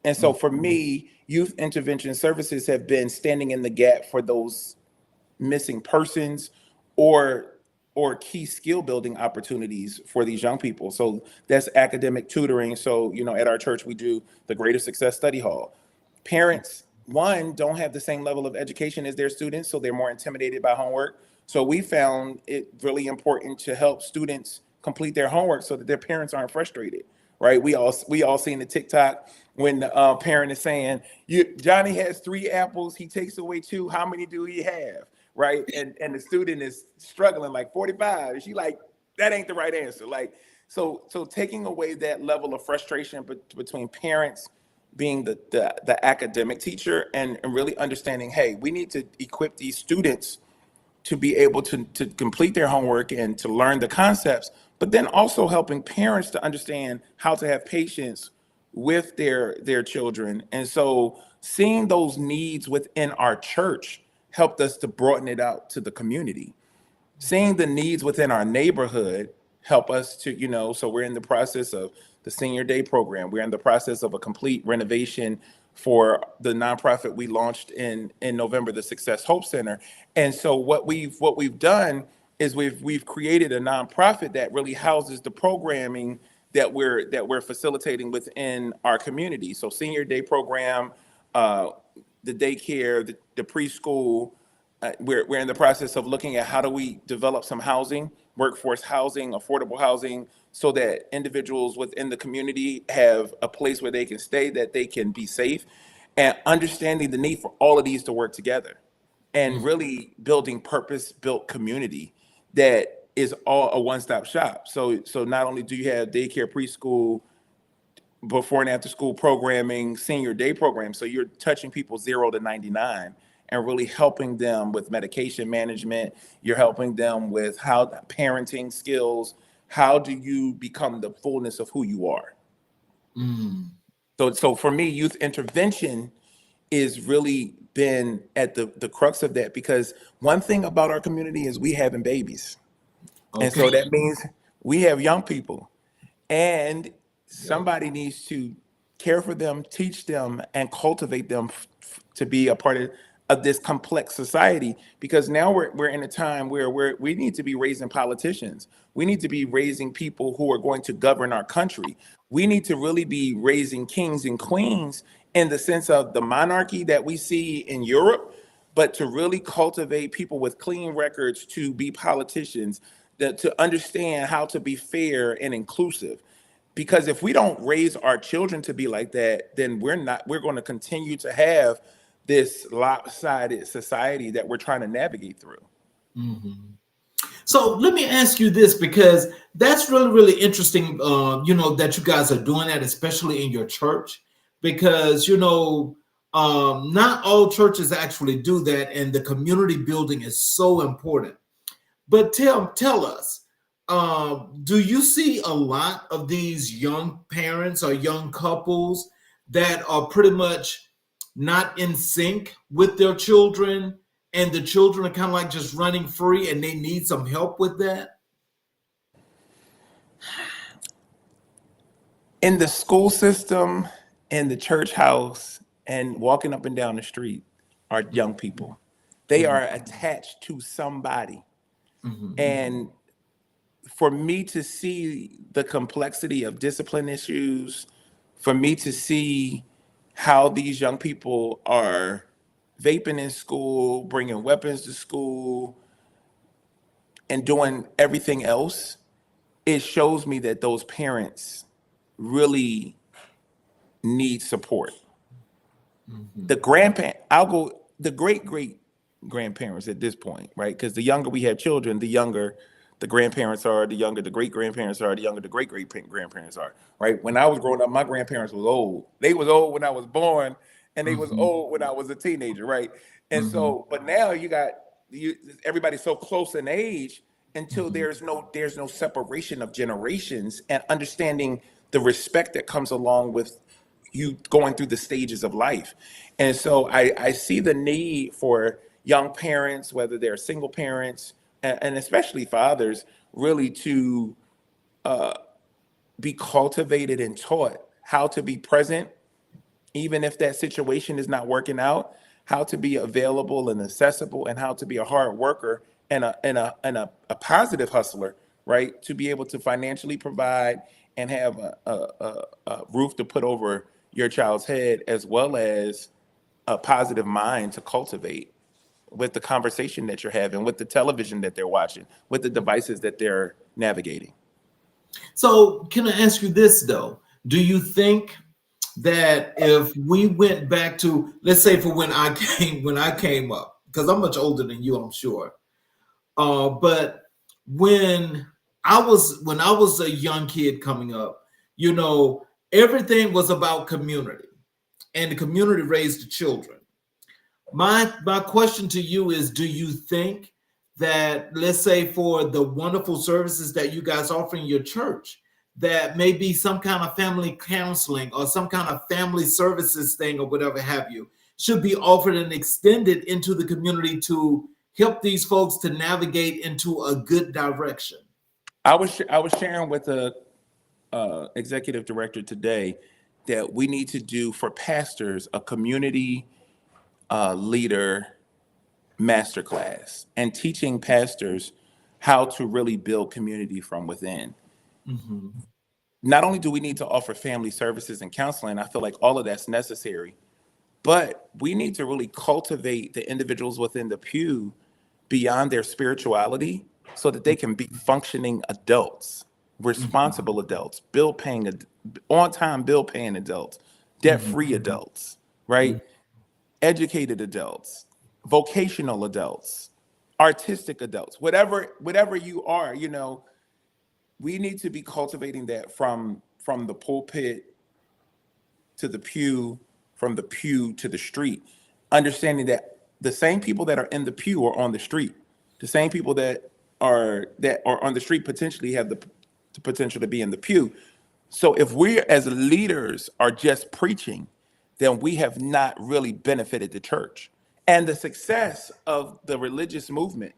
And so for me, youth intervention services have been standing in the gap for those missing persons or key skill building opportunities for these young people. So that's academic tutoring. So, at our church, we do the Greater Success Study Hall. Parents, one, don't have the same level of education as their students, so they're more intimidated by homework. So we found it really important to help students complete their homework so that their parents aren't frustrated, right? We all seen the TikTok when the parent is saying, Johnny has 3 apples, he takes away 2, how many do he have, right? And the student is struggling like 45. She like, that ain't the right answer. Like, so taking away that level of frustration between parents being the academic teacher and really understanding, hey, we need to equip these students to be able to complete their homework and to learn the concepts, but then also helping parents to understand how to have patience with their children. And so seeing those needs within our church helped us to broaden it out to the community. Seeing the needs within our neighborhood help us to, so we're in the process of the Senior Day program. We're in the process of a complete renovation for the nonprofit we launched in November, the Success Hope Center. And so what we've done is we've created a nonprofit that really houses the programming that we're facilitating within our community. So Senior Day program, the daycare, the preschool. We're in the process of looking at how do we develop some housing, workforce housing, affordable housing, so that individuals within the community have a place where they can stay, that they can be safe, and understanding the need for all of these to work together and really building purpose-built community that is all a one-stop shop. So not only do you have daycare, preschool, before and after school programming, senior day programs, so you're touching people 0 to 99 and really helping them with medication management. You're helping them with how parenting skills. How do you become the fullness of who you are? So for me, youth intervention is really been at the crux of that, because one thing about our community is we having babies. Okay. And so that means we have young people, and somebody needs to care for them, teach them, and cultivate them to be a part of this complex society, because now we're in a time where we need to be raising politicians. We need to be raising people who are going to govern our country. We need to really be raising kings and queens in the sense of the monarchy that we see in Europe, but to really cultivate people with clean records to be politicians, that to understand how to be fair and inclusive. Because if we don't raise our children to be like that, then we're going to continue to have this lopsided society that we're trying to navigate through. So let me ask you this, because that's really, really interesting, that you guys are doing that, especially in your church, because, not all churches actually do that. And the community building is so important. But tell us, do you see a lot of these young parents or young couples that are pretty much not in sync with their children, and the children are kind of like just running free and they need some help with that? In the school system, in the church house, and walking up and down the street are young people. They are attached to somebody. And for me to see the complexity of discipline issues, for me to see how these young people are vaping in school, bringing weapons to school, and doing everything else, it shows me that those parents really need support. The great grandparents at this point, right? Because the younger we have children, the younger the grandparents are, the younger the great grandparents are, the younger the great grandparents are, right? When I was growing up, my grandparents was old. They was old when I was born, and they was old when I was a teenager, right? And so, but now everybody's so close in age until there's no separation of generations, and understanding the respect that comes along with you going through the stages of life. And so I see the need for young parents, whether they're single parents, and especially fathers, really to be cultivated and taught how to be present, even if that situation is not working out, how to be available and accessible, and how to be a hard worker and a positive hustler, right? To be able to financially provide and have a roof to put over your child's head, as well as a positive mind to cultivate with the conversation that you're having, with the television that they're watching, with the devices that they're navigating. So can I ask you this though? Do you think that if we went back to, let's say, for when I came up, because I'm much older than you, I'm sure. But when I was a young kid coming up, everything was about community, and the community raised the children. My question to you is, do you think that, let's say, for the wonderful services that you guys offer in your church, that maybe some kind of family counseling or some kind of family services thing or whatever have you should be offered and extended into the community to help these folks to navigate into a good direction? I was sharing with the executive director today that we need to do for pastors a community leader masterclass, and teaching pastors how to really build community from within. Not only do we need to offer family services and counseling, I feel like all of that's necessary, but we need to really cultivate the individuals within the pew beyond their spirituality, so that they can be functioning adults, responsible adults, on-time bill-paying adults, debt-free adults, right? Educated adults, vocational adults, artistic adults, whatever you are, we need to be cultivating that from the pulpit to the pew, from the pew to the street, understanding that the same people that are in the pew are on the street. The same people that are on the street potentially have the potential to be in the pew. So if we as leaders are just preaching, then we have not really benefited the church. And the success of the religious movement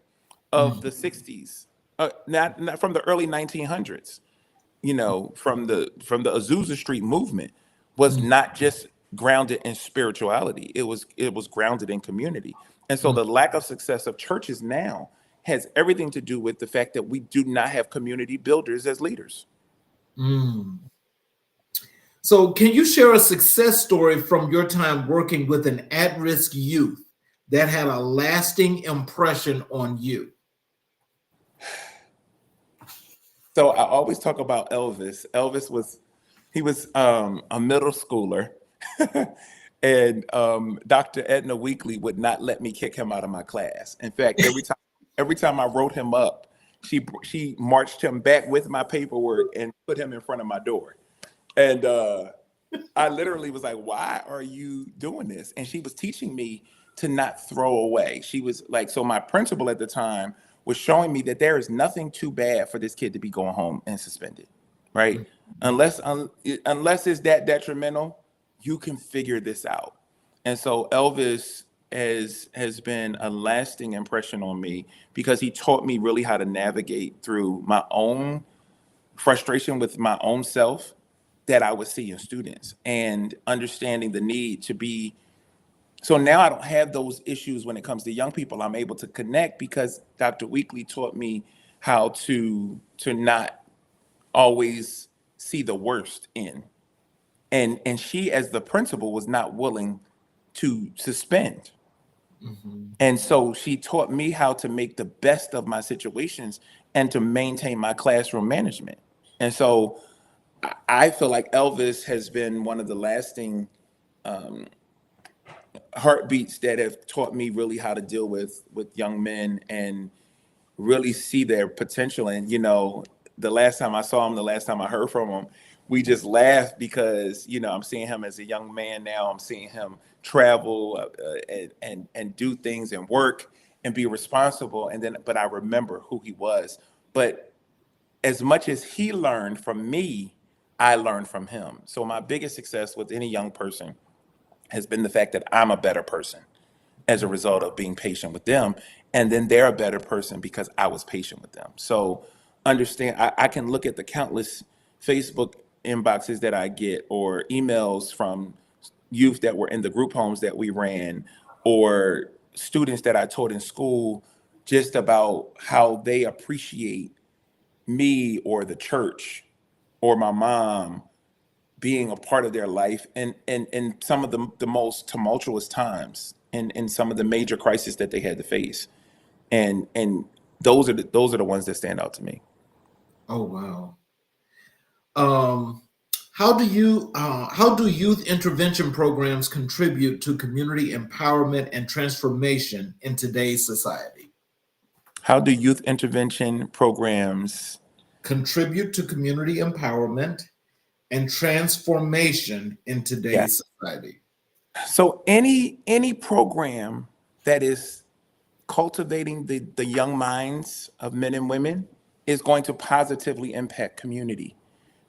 of the 60s, not from the early 1900s, from the Azusa Street movement, was not just grounded in spirituality. It was grounded in community. And so the lack of success of churches now has everything to do with the fact that we do not have community builders as leaders. So can you share a success story from your time working with an at-risk youth that had a lasting impression on you? So I always talk about Elvis. Elvis was He was a middle schooler. And Dr. Edna Weekly would not let me kick him out of my class. In fact, every time I wrote him up, she marched him back with my paperwork and put him in front of my door. And I literally was like, why are you doing this? And she was teaching me to not throw away. She was like, so my principal at the time was showing me that there is nothing too bad for this kid to be going home and suspended, right? Unless it's that detrimental, you can figure this out. And so Elvis has been a lasting impression on me because he taught me really how to navigate through my own frustration with my own self that I would see in students, and understanding the need to be. So now I don't have those issues when it comes to young people. I'm able to connect because Dr. Weekly taught me how to not always see the worst in. And she, as the principal, was not willing to suspend. And so she taught me how to make the best of my situations and to maintain my classroom management. And so I feel like Elvis has been one of the lasting heartbeats that have taught me really how to deal with young men and really see their potential. And, the last time I saw him, the last time I heard from him, we just laughed because, I'm seeing him as a young man now. I'm seeing him travel and do things and work and be responsible. But I remember who he was. But as much as he learned from me, I learned from him. So my biggest success with any young person has been the fact that I'm a better person as a result of being patient with them. And then they're a better person because I was patient with them. So understand, I can look at the countless Facebook inboxes that I get, or emails from youth that were in the group homes that we ran, or students that I taught in school, just about how they appreciate me or the church or my mom being a part of their life, and some of the most tumultuous times, and some of the major crises that they had to face. And those are the ones that stand out to me. Oh, wow. How do youth intervention programs contribute to community empowerment and transformation in today's society? How do youth intervention programs contribute to community empowerment and transformation in today's society? So any program that is cultivating the young minds of men and women is going to positively impact community,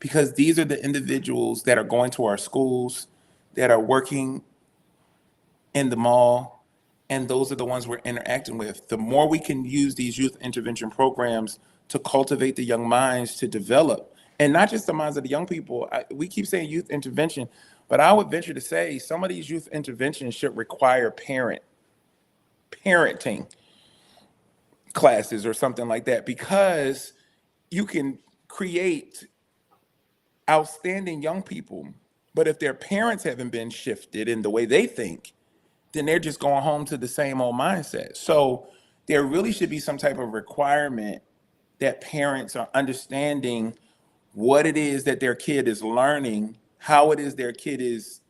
because these are the individuals that are going to our schools, that are working in the mall, and those are the ones we're interacting with. The more we can use these youth intervention programs to cultivate the young minds to develop, and not just the minds of the young people. We keep saying youth intervention, but I would venture to say some of these youth interventions should require parenting classes or something like that, because you can create outstanding young people, but if their parents haven't been shifted in the way they think, then they're just going home to the same old mindset. So there really should be some type of requirement that parents are understanding what it is that their kid is learning, how it is their kid is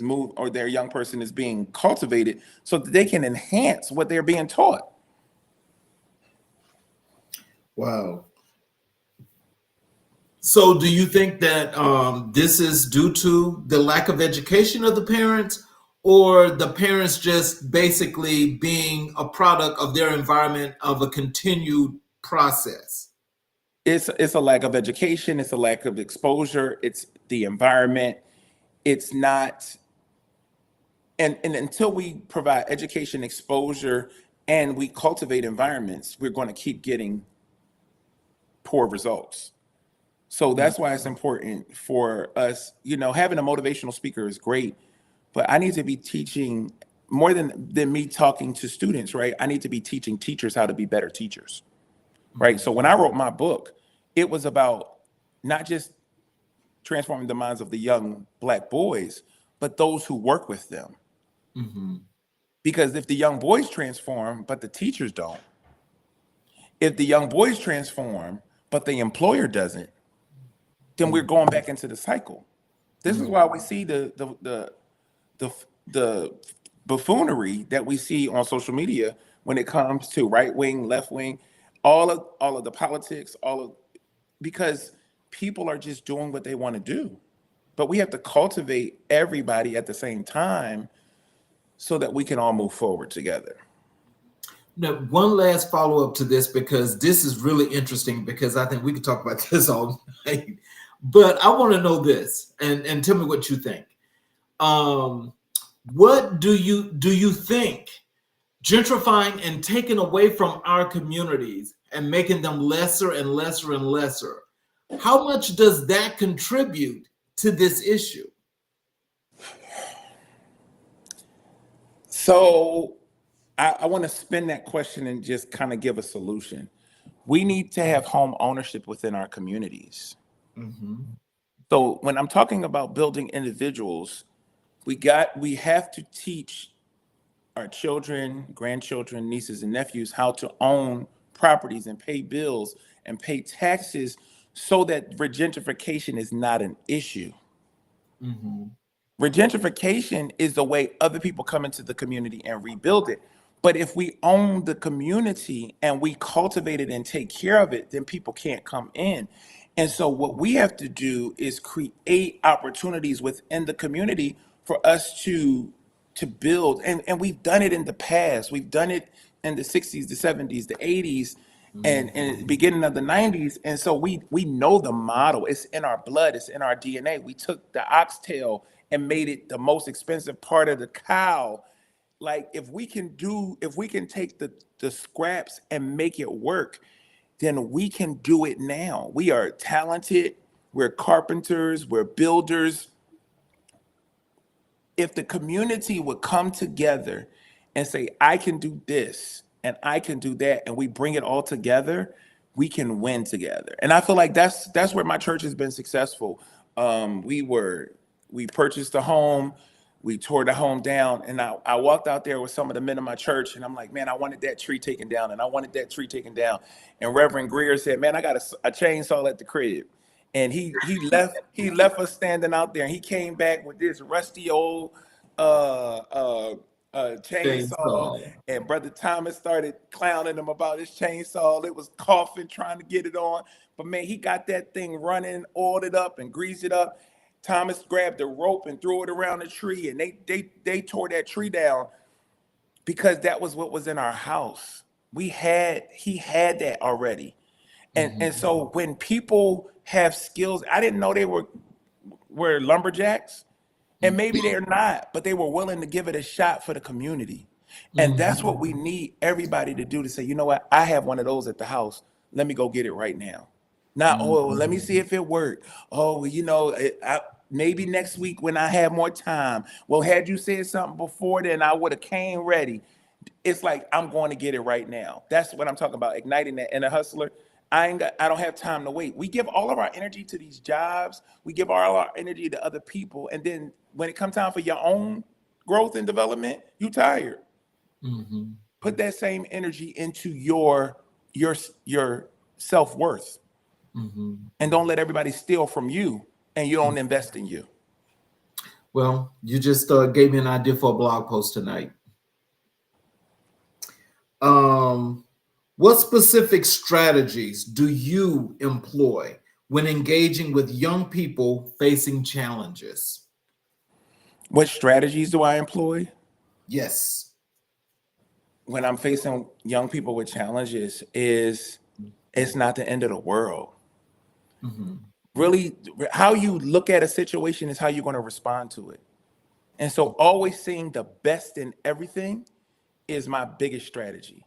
moved, or their young person is being cultivated, so that they can enhance what they're being taught. Wow. So do you think that this is due to the lack of education of the parents, or the parents just basically being a product of their environment, of a continued process? It's a lack of education. It's a lack of exposure. It's the environment. It's not, and until we provide education, exposure, and we cultivate environments, we're going to keep getting poor results. So that's why it's important for us, having a motivational speaker is great, but I need to be teaching more than me talking to students, right? I need to be teaching teachers how to be better teachers, right? So when I wrote my book, it was about not just transforming the minds of the young Black boys, but those who work with them. Mm-hmm. Because if the young boys transform, but the teachers don't, if the young boys transform, but the employer doesn't, then we're going back into the cycle. This is why we see the buffoonery that we see on social media when it comes to right wing, left wing, all of the politics, because people are just doing what they want to do. But we have to cultivate everybody at the same time so that we can all move forward together. Now, one last follow-up to this, because this is really interesting, because I think we could talk about this all night. But I want to know this, and tell me what you think. What do you think gentrifying and taking away from our communities and making them lesser and lesser and lesser, how much does that contribute to this issue? So I want to spin that question and just kind of give a solution. We need to have home ownership within our communities. So when I'm talking about building individuals, we have to teach our children, grandchildren, nieces, and nephews how to own properties and pay bills and pay taxes so that gentrification is not an issue. Gentrification is the way other people come into the community and rebuild it. But if we own the community and we cultivate it and take care of it, then people can't come in. And so what we have to do is create opportunities within the community for us to build. And we've done it in the past. We've done it in the 60s, the 70s, the 80s, and the beginning of the 90s. And so we know the model. It's in our blood. It's in our DNA. We took the oxtail and made it the most expensive part of the cow. Like if we can take the scraps and make it work, then we can do it now. We are talented. We're carpenters. We're builders. If the community would come together and say, I can do this and I can do that, and we bring it all together, we can win together. And I feel like that's where my church has been successful. We purchased a home, we tore the home down, and I walked out there with some of the men in my church, and I'm like, man, I wanted that tree taken down, and I wanted that tree taken down. And Reverend Greer said, man, I got a chainsaw at the crib. And he left us standing out there, and he came back with this rusty old chainsaw. And Brother Thomas started clowning him about his chainsaw. It was coughing, trying to get it on. But man, he got that thing running, oiled it up and greased it up. Thomas grabbed the rope and threw it around the tree, and they tore that tree down because that was what was in our house. He had that already. And so when people have skills, I didn't know they were lumberjacks, and maybe they're not, but they were willing to give it a shot for the community. And that's what we need everybody to do, to say, you know what, I have one of those at the house. Let me go get it right now. Not, let me see if it worked. Maybe next week when I have more time. Well, had you said something before then, I would have came ready. It's like, I'm going to get it right now. That's what I'm talking about, igniting that inner hustler. I don't have time to wait. We give all of our energy to these jobs. We give all our energy to other people. And then when it comes time for your own growth and development, you tired. Put that same energy into your self-worth. And don't let everybody steal from you, and you don't invest in you. Well, you just gave me an idea for a blog post tonight. What specific strategies do you employ when engaging with young people facing challenges? What strategies do I employ? Yes. When I'm facing young people with challenges, it's not the end of the world. Really, how you look at a situation is how you're going to respond to it. And so always seeing the best in everything is my biggest strategy.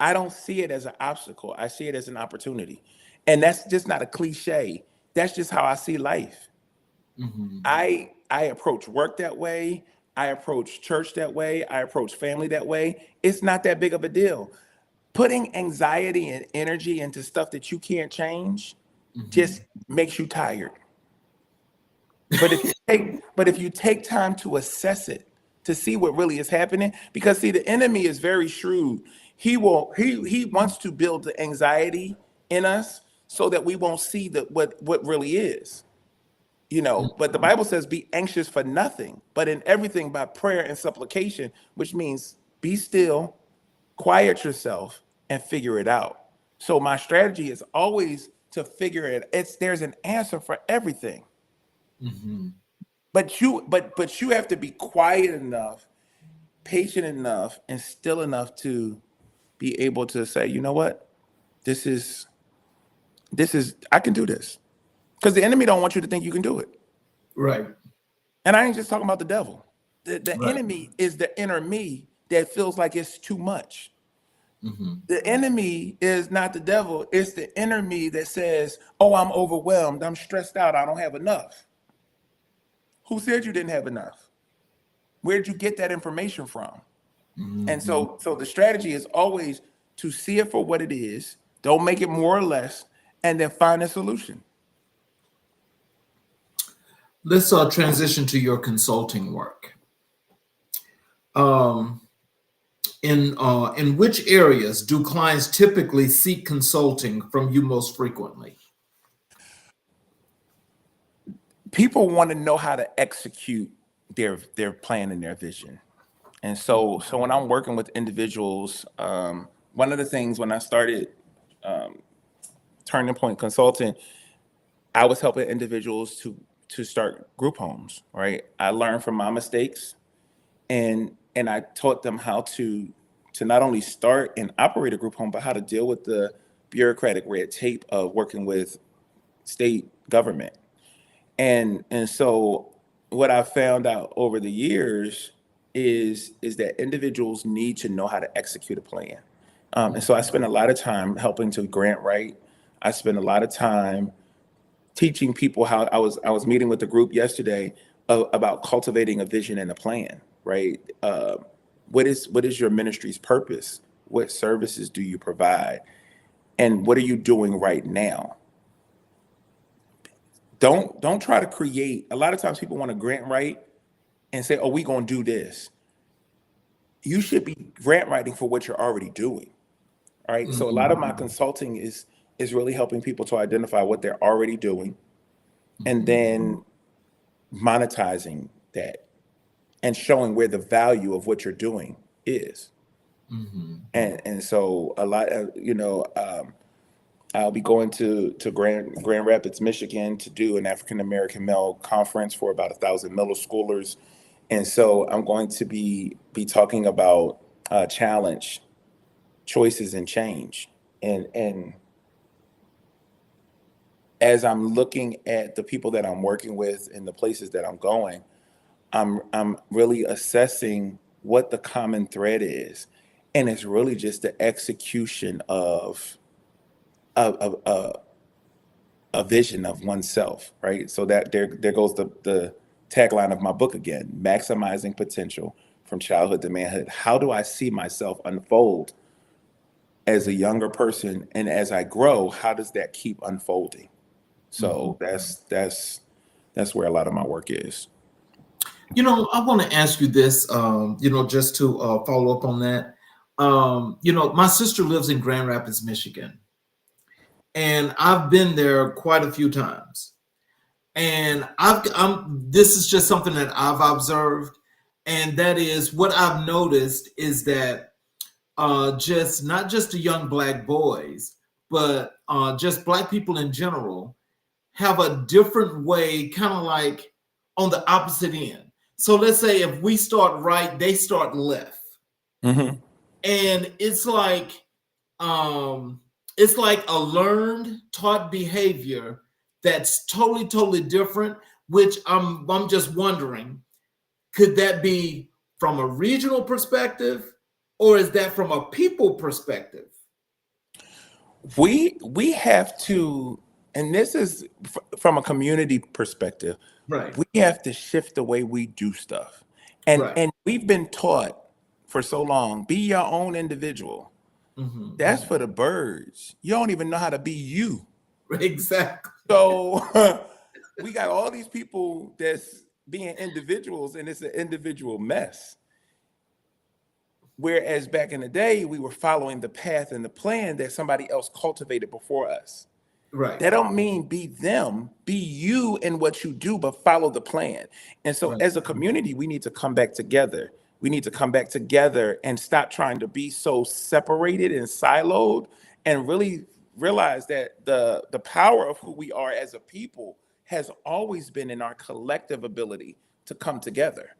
I don't see it as an obstacle. I see it as an opportunity. And that's just not a cliche. That's just how I see life. I approach work that way. I approach church that way. I approach family that way. It's not that big of a deal. Putting anxiety and energy into stuff that you can't change just makes you tired. But if you take time to assess it, to see what really is happening, because see, the enemy is very shrewd. He wants to build the anxiety in us so that we won't see what really is. But the Bible says, be anxious for nothing, but in everything by prayer and supplication, which means be still, quiet yourself, and figure it out. So my strategy is always to figure it. There's an answer for everything, but you have to be quiet enough, patient enough, and still enough to be able to say, you know what, this is I can do this, because the enemy don't want you to think you can do it. Right. And I ain't just talking about the devil. The Right. enemy is the inner me that feels like it's too much. The enemy is not the devil. It's the inner me that says, oh, I'm overwhelmed. I'm stressed out. I don't have enough. Who said you didn't have enough? Where'd you get that information from? And so the strategy is always to see it for what it is. Don't make it more or less, and then find a solution. Let's transition to your consulting work. In which areas do clients typically seek consulting from you most frequently? People want to know how to execute their plan and their vision. And so when I'm working with individuals, one of the things when I started Turning Point Consulting, I was helping individuals to start group homes, right? I learned from my mistakes, and I taught them how to not only start and operate a group home, but how to deal with the bureaucratic red tape of working with state government. And so what I found out over the years is that individuals need to know how to execute a plan. And so I spend a lot of time helping to grant write. I spend a lot of time teaching people how. I was meeting with a group yesterday about cultivating a vision and a plan, right? What is your ministry's purpose? What services do you provide? And what are you doing right now? Don't try to create. A lot of times people want to grant write and say, oh, we're going to do this. You should be grant writing for what you're already doing. All right. So a lot of my consulting is really helping people to identify what they're already doing, and then monetizing that and showing where the value of what you're doing is. And so a lot of, I'll be going to Grand Rapids, Michigan, to do an African American male conference for about 1,000 middle schoolers, and so I'm going to be talking about challenge, choices, and change. And as I'm looking at the people that I'm working with and the places that I'm going, I'm really assessing what the common thread is, and it's really just the execution of a vision of oneself, right? So that there goes the tagline of my book again: maximizing potential from childhood to manhood. How do I see myself unfold as a younger person, and as I grow, how does that keep unfolding? So that's where a lot of my work is. I want to ask you this, just to follow up on that. My sister lives in Grand Rapids, Michigan, and I've been there quite a few times. And this is just something that I've observed, and that is what I've noticed is that just not just the young Black boys, but just Black people in general have a different way, kind of like on the opposite end. So let's say if we start right, they start left, Mm-hmm. and it's like a learned, taught behavior that's totally different. Which I'm just wondering, could that be from a regional perspective, or is that from a people perspective? We have to, and this is from a community perspective. Right. We have to shift the way we do stuff, and Right. and we've been taught for so long, be your own individual. That's for the birds. You don't even know how to be you. Exactly. So we got all these people that's being individuals, and it's an individual mess. Whereas back in the day, we were following the path and the plan that somebody else cultivated before us. Right. That don't mean be them, be you in what you do, but follow the plan. And so Right. as a community, we need to come back together. We need to come back together and stop trying to be so separated and siloed, and really realize that the power of who we are as a people has always been in our collective ability to come together.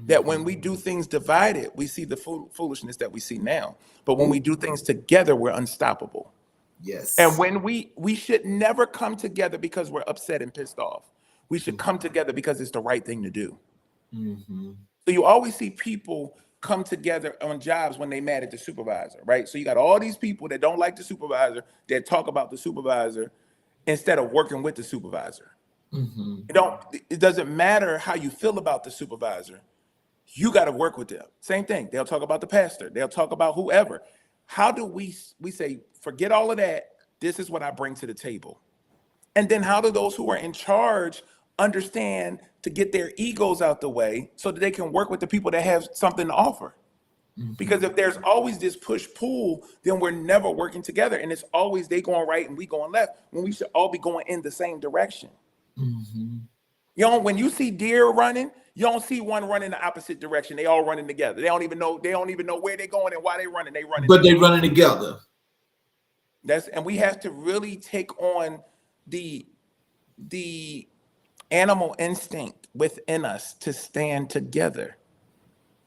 That when we do things divided, we see the foolishness that we see now. But when we do things together, we're unstoppable. And Yes. when we should never come together because we're upset and pissed off. We should come together because it's the right thing to do. Mm-hmm. So you always see people come together on jobs when they mad at the supervisor, right? So you got all these people that don't like the supervisor that talk about the supervisor instead of working with the supervisor. Mm-hmm. It doesn't matter how you feel about the supervisor. You got to work with them. Same thing. They'll talk about the pastor. They'll talk about whoever. How do we say, forget all of that. This is what I bring to the table. And then how do those who are in charge understand to get their egos out the way so that they can work with the people that have something to offer? Because if there's always this push-pull, then we're never working together. And it's always they going right and we going left when we should all be going in the same direction. Mm-hmm. When you see deer running, you don't see one running the opposite direction. They all running together. They don't even know where they're going and why they're running. They running. But they running together. And we have to really take on the animal instinct within us to stand together.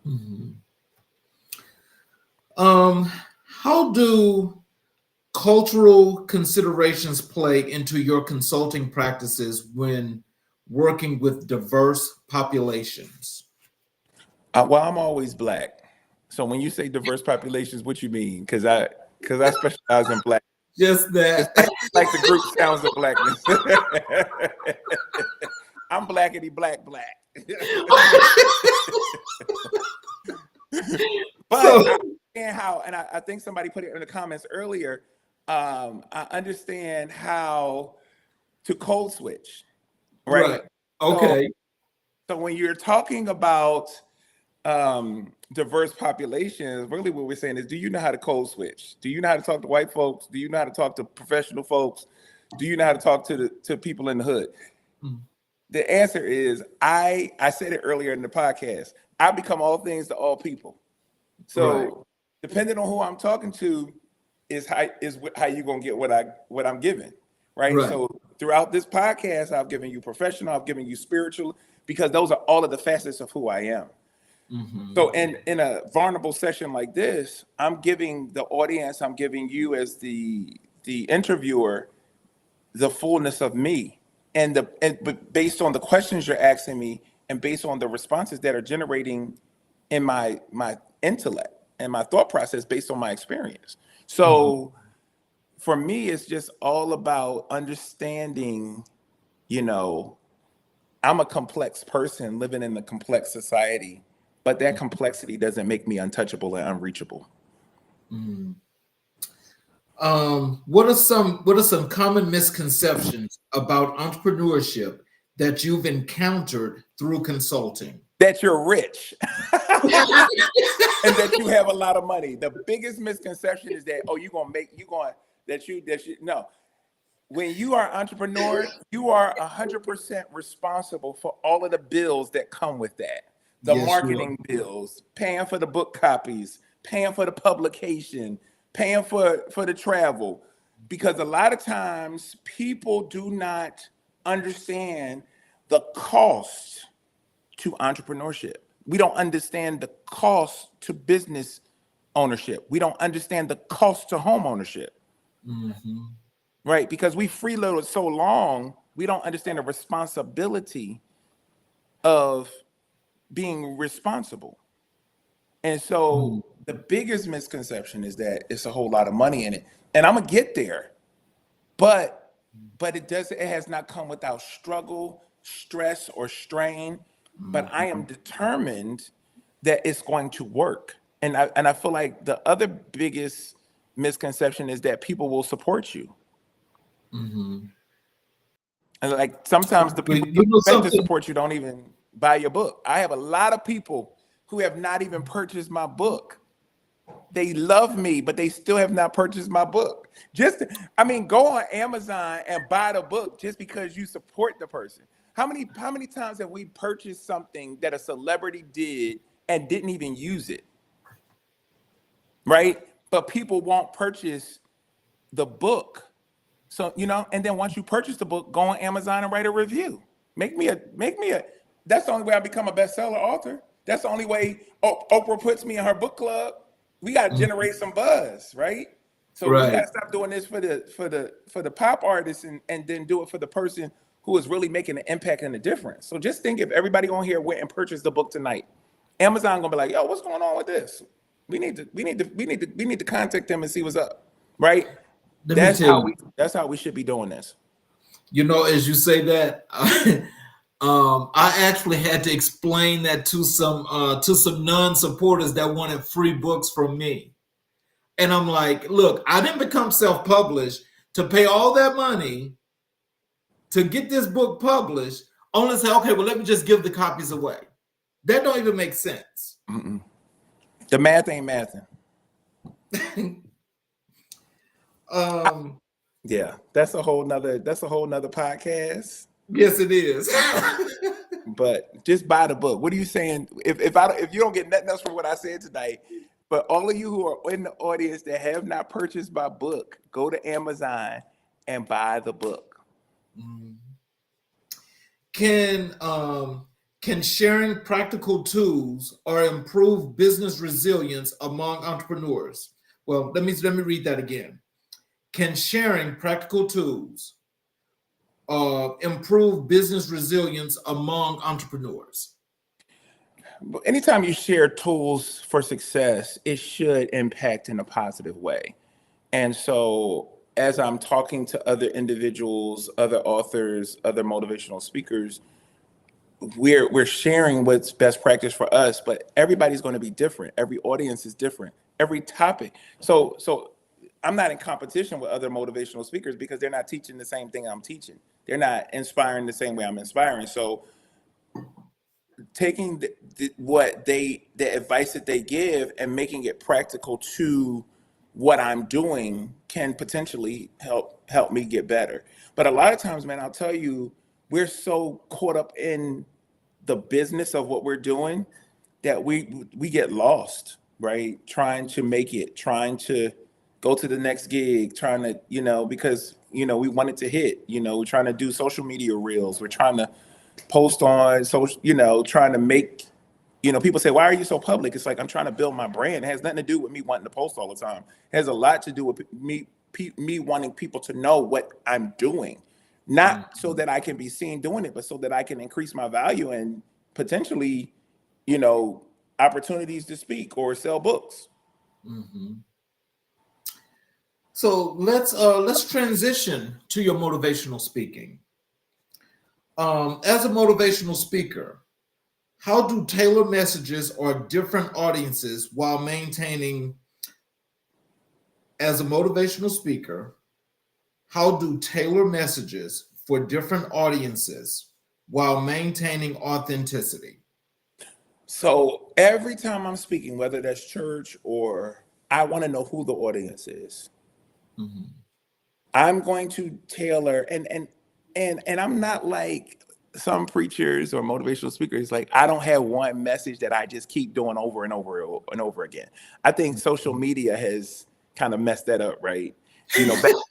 Mm-hmm. How do cultural considerations play into your consulting practices when working with diverse populations? Well, I'm always Black. So when you say diverse populations, what you mean? Because I specialize in Black. Just that. It's like the group Sounds of Blackness. I'm blackity black. But I understand how, and I think somebody put it in the comments earlier. I understand how to code switch, right? Okay. So when you're talking about diverse populations, really what we're saying is, do you know how to code switch? Do you know how to talk to white folks? Do you know how to talk to professional folks? Do you know how to talk to people in the hood? The answer is, I said it earlier in the podcast, I become all things to all people. So depending on who I'm talking to is how you're gonna get what I'm giving, right? So throughout this podcast, I've given you professional, I've given you spiritual, because those are all of the facets of who I am. So in a vulnerable session like this, I'm giving the audience, I'm giving you as the interviewer, the fullness of me, but based on the questions you're asking me, and based on the responses that are generating in my intellect and my thought process based on my experience. So for me, it's just all about understanding, I'm a complex person living in a complex society, but that complexity doesn't make me untouchable and unreachable. What are some common misconceptions about entrepreneurship that you've encountered through consulting? That you're rich and that you have a lot of money. The biggest misconception is that, no. When you are an entrepreneur, you are 100% responsible for all of the bills that come with that. The marketing bills, paying for the book copies, paying for the publication, paying for the travel. Because a lot of times people do not understand the cost to entrepreneurship. We don't understand the cost to business ownership. We don't understand the cost to home ownership. Right? Because we freeloaded so long, we don't understand the responsibility of being responsible. And so the biggest misconception is that it's a whole lot of money in it. And I'm gonna get there, but it has not come without struggle, stress, or strain. But I am determined that it's going to work. And I feel like the other biggest misconception is that people will support you. And like sometimes the people who expect to support you don't even buy your book. I have a lot of people who have not even purchased my book they love me, but they still have not purchased my book. Go on Amazon and buy the book just because you support the person. How many times have we purchased something that a celebrity did and didn't even use it, right? But people won't purchase the book. So, and then once you purchase the book, go on Amazon and write a review. That's the only way I become a bestseller author. That's the only way Oprah puts me in her book club. We got to generate some buzz, right? So we got to stop doing this for the pop artists and then do it for the person who is really making an impact and a difference. So just think, if everybody on here went and purchased the book tonight, Amazon gonna be like, yo, what's going on with this? We need to contact them and see what's up, right? That's how we should be doing this. As you say that, I actually had to explain that to some non-supporters that wanted free books from me. And I'm like, look, I didn't become self-published to pay all that money to get this book published, only to say, okay, well, let me just give the copies away. That don't even make sense. Mm-mm. The math ain't mathing. Yeah, that's a whole nother podcast. Yes, it is. But just buy the book. What are you saying? If you don't get nothing else from what I said tonight, but all of you who are in the audience that have not purchased my book, go to Amazon and buy the book. Can sharing practical tools or improve business resilience among entrepreneurs? Well, let me read that again. Can sharing practical tools improve business resilience among entrepreneurs? Anytime you share tools for success, it should impact in a positive way. And so as I'm talking to other individuals, other authors, other motivational speakers, we're sharing what's best practice for us, but everybody's going to be different. Every audience is different. Every topic. So I'm not in competition with other motivational speakers because they're not teaching the same thing I'm teaching. They're not inspiring the same way I'm inspiring. So taking the advice that they give and making it practical to what I'm doing can potentially help me get better. But a lot of times, man, I'll tell you, we're so caught up in the business of what we're doing that we get lost, right? Trying to make it, trying to go to the next gig, trying to, because, we want it to hit, we're trying to do social media reels. We're trying to post on social, trying to make, people say, why are you so public? It's like, I'm trying to build my brand. It has nothing to do with me wanting to post all the time. It has a lot to do with me wanting people to know what I'm doing. Not so that I can be seen doing it, but so that I can increase my value and potentially, opportunities to speak or sell books. Mm-hmm. So let's transition to your motivational speaking. As a motivational speaker, how do tailor messages or different audiences while maintaining, as a motivational speaker, how do tailor messages for different audiences while maintaining authenticity? So every time I'm speaking, whether that's church or I want to know who the audience is. Mm-hmm. I'm going to tailor and I'm not like some preachers or motivational speakers. Like, I don't have one message that I just keep doing over and over and over again. I think social media has kind of messed that up, right?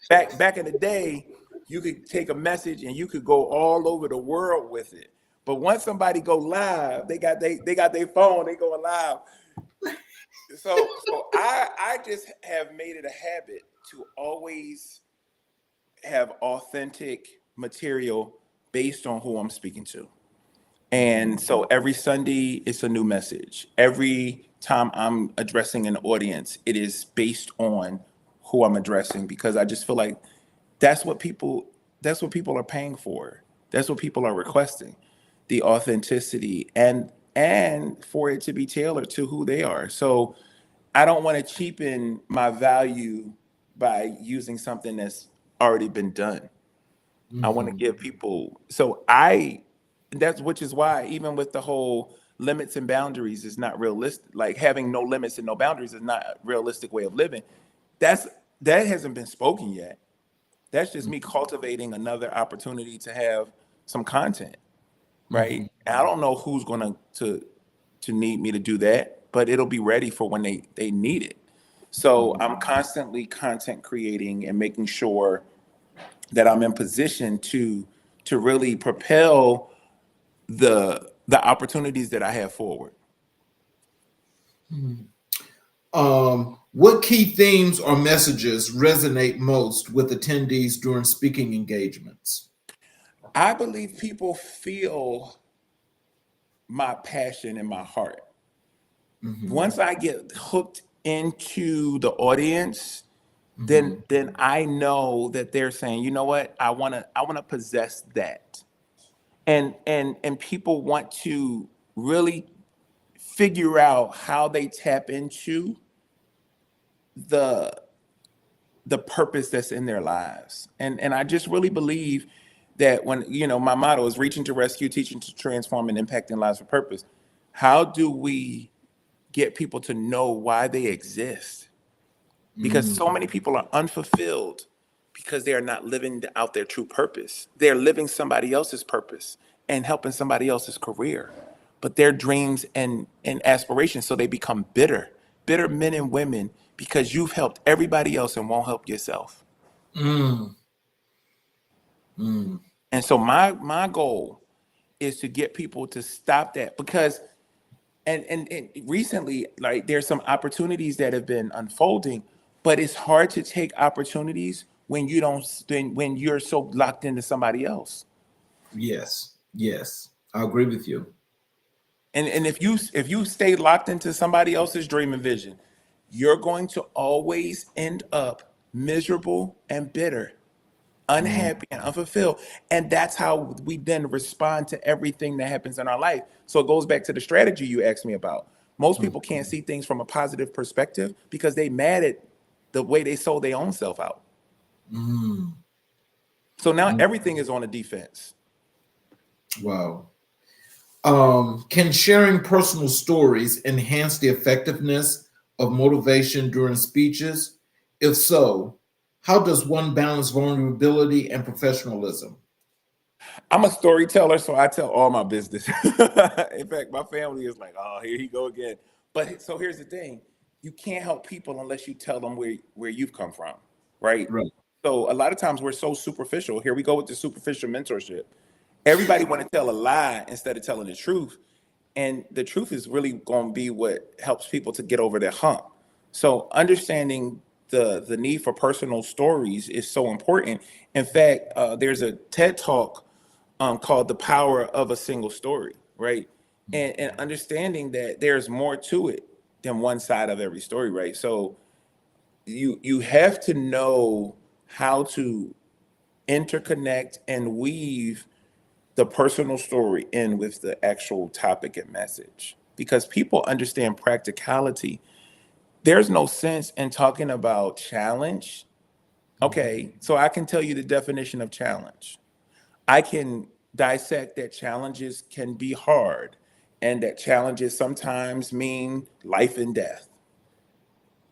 Back in the day, you could take a message and you could go all over the world with it. But once somebody go live, they got their phone, they going live. So I just have made it a habit to always have authentic material based on who I'm speaking to. And so every Sunday, it's a new message. Every time I'm addressing an audience, it is based on who I'm addressing, because I just feel like that's what people are paying for. That's what people are requesting, the authenticity and for it to be tailored to who they are. So I don't want to cheapen my value by using something that's already been done. Mm-hmm. I want to give people, which is why even with the whole limits and boundaries is not realistic. Like having no limits and no boundaries is not a realistic way of living. That hasn't been spoken yet. That's just me cultivating another opportunity to have some content, right? And I don't know who's going to need me to do that, but it'll be ready for when they need it. So I'm constantly content creating and making sure that I'm in position to really propel the opportunities that I have forward. What key themes or messages resonate most with attendees during speaking engagements? I believe people feel my passion in my heart. Once I get hooked into the audience, then I know that they're saying, you know what, I wanna possess that. And people want to really figure out how they tap into the purpose that's in their lives. And I just really believe that when, my motto is reaching to rescue, teaching to transform, and impacting lives with purpose. How do we get people to know why they exist? Because so many people are unfulfilled because they are not living out their true purpose. They're living somebody else's purpose and helping somebody else's career, but their dreams and aspirations. So they become bitter men and women because you've helped everybody else and won't help yourself. And so my goal is to get people to stop that, because and recently, like, there's some opportunities that have been unfolding, but it's hard to take opportunities when when you're so locked into somebody else. Yes, I agree with you. And if you stay locked into somebody else's dream and vision, you're going to always end up miserable and bitter, unhappy and unfulfilled. And that's how we then respond to everything that happens in our life. So it goes back to the strategy you asked me about. Most people can't see things from a positive perspective because they mad at the way they sold their own self out. So now everything is on a defense. Wow. Can sharing personal stories enhance the effectiveness of motivation during speeches? If so, how does one balance vulnerability and professionalism? I'm a storyteller, so I tell all my business. In fact, my family is like, "Oh, here he go again." But so here's the thing: you can't help people unless you tell them where you've come from, right? Right. So a lot of times we're so superficial. Here we go with the superficial mentorship. Everybody want to tell a lie instead of telling the truth, and the truth is really going to be what helps people to get over their hump. So understanding the need for personal stories is so important. In fact, there's a TED talk called "The Power of a Single Story," right? And understanding that there's more to it than one side of every story, right? So you have to know how to interconnect and weave the personal story in with the actual topic and message, because people understand practicality. There's no sense in talking about challenge. Okay, so I can tell you the definition of challenge. I can dissect that challenges can be hard and that challenges sometimes mean life and death.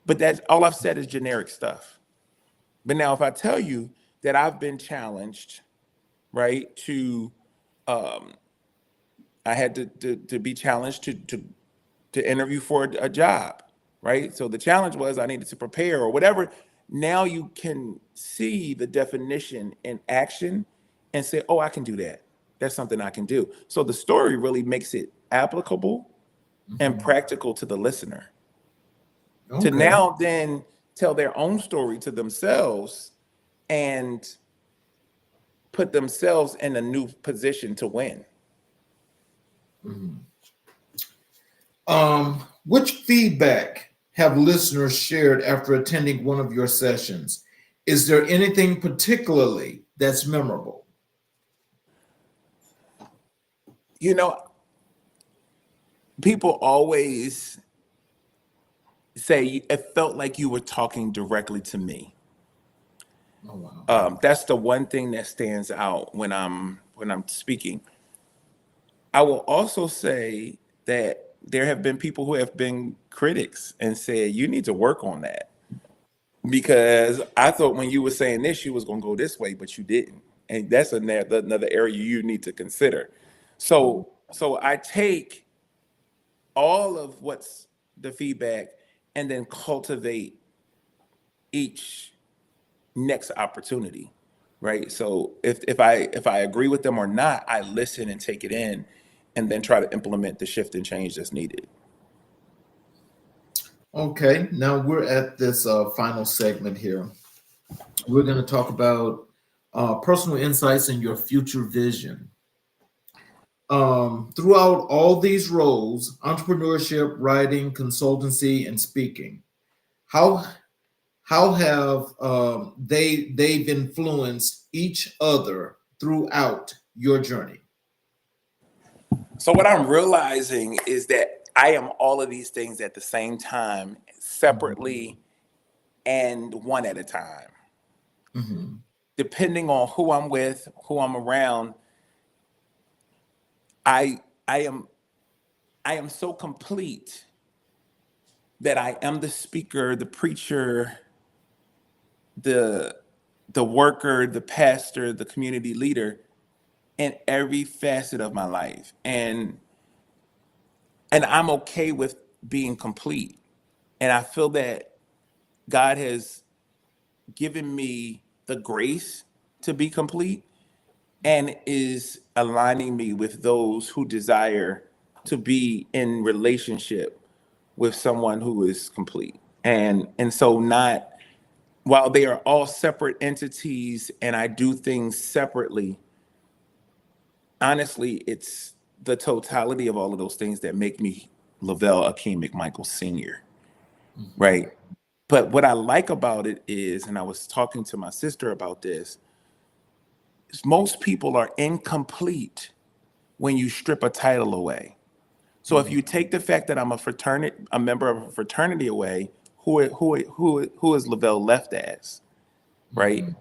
But that's all I've said is generic stuff. But now if I tell you that I've been challenged, right, I had to be challenged to interview for a job, right? So the challenge was I needed to prepare or whatever. Now you can see the definition in action and say, oh, I can do that. That's something I can do. So the story really makes it applicable and practical to the listener to now then tell their own story to themselves and put themselves in a new position to win. Which feedback have listeners shared after attending one of your sessions? Is there anything particularly that's memorable? You know, people always say it felt like you were talking directly to me. Oh, wow. That's the one thing that stands out when I'm speaking. I will also say that there have been people who have been critics and said, you need to work on that. Because I thought when you were saying this, you was going to go this way, but you didn't. And that's another area you need to consider. So I take all of what's the feedback and then cultivate each next opportunity, right? So if I agree with them or not, I listen and take it in and then try to implement the shift and change that's needed. Okay, now we're at this final segment here. We're going to talk about personal insights and your future vision. Throughout all these roles, entrepreneurship, writing, consultancy, and speaking, how have they've influenced each other throughout your journey? So what I'm realizing is that I am all of these things at the same time, separately and one at a time. Mm-hmm. Depending on who I'm with, who I'm around, I am so complete that I am the speaker, the preacher, the worker, the pastor, the community leader in every facet of my life. And I'm okay with being complete. And I feel that God has given me the grace to be complete and is aligning me with those who desire to be in relationship with someone who is complete. And so not while they are all separate entities and I do things separately, honestly, it's the totality of all of those things that make me Lovelle Akeem McMichael Sr., right? But what I like about it is, and I was talking to my sister about this, is most people are incomplete when you strip a title away. So if you take the fact that I'm a member of a fraternity away, who is Lovelle left as, right? Mm-hmm.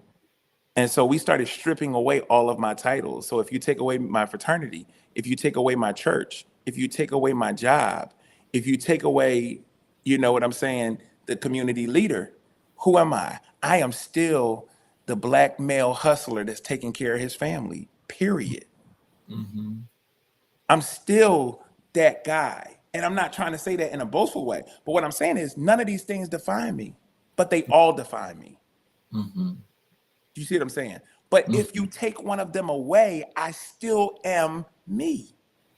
And so we started stripping away all of my titles. So if you take away my fraternity, if you take away my church, if you take away my job, if you take away, you know what I'm saying, the community leader, who am I? I am still the Black male hustler that's taking care of his family, period. Mm-hmm. I'm still that guy. And I'm not trying to say that in a boastful way. But what I'm saying is none of these things define me, but they all define me. Mm-hmm. You see what I'm saying? But if you take one of them away, I still am me.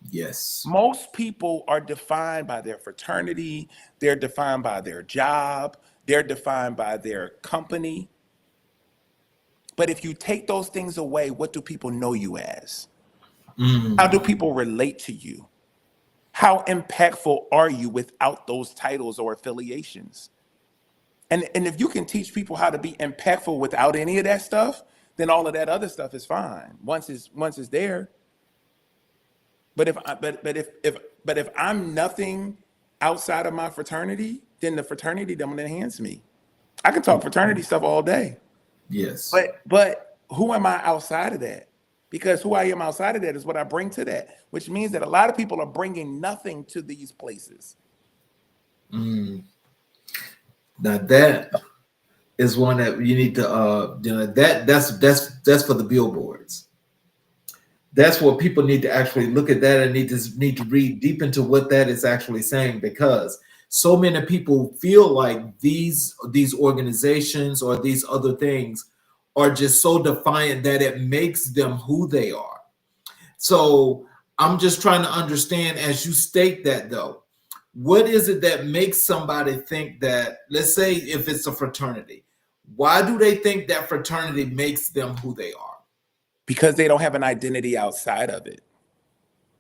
Yes. Most people are defined by their fraternity, they're defined by their job, they're defined by their company. But if you take those things away, what do people know you as? How do people relate to you? How impactful are you without those titles or affiliations? And if you can teach people how to be impactful without any of that stuff, then all of that other stuff is fine. Once it's there. But if I'm nothing outside of my fraternity, then the fraternity don't enhance me. I can talk fraternity stuff all day. Yes. But who am I outside of that? Because who I am outside of that is what I bring to that, which means that a lot of people are bringing nothing to these places. Now that is one that you need to that's for the billboards. That's what people need to actually look at that and need to read deep into what that is actually saying, because so many people feel like these organizations or these other things are just so defiant that it makes them who they are. So I'm just trying to understand, as you state that though, what is it that makes somebody think that, let's say if it's a fraternity, why do they think that fraternity makes them who they are? Because they don't have an identity outside of it.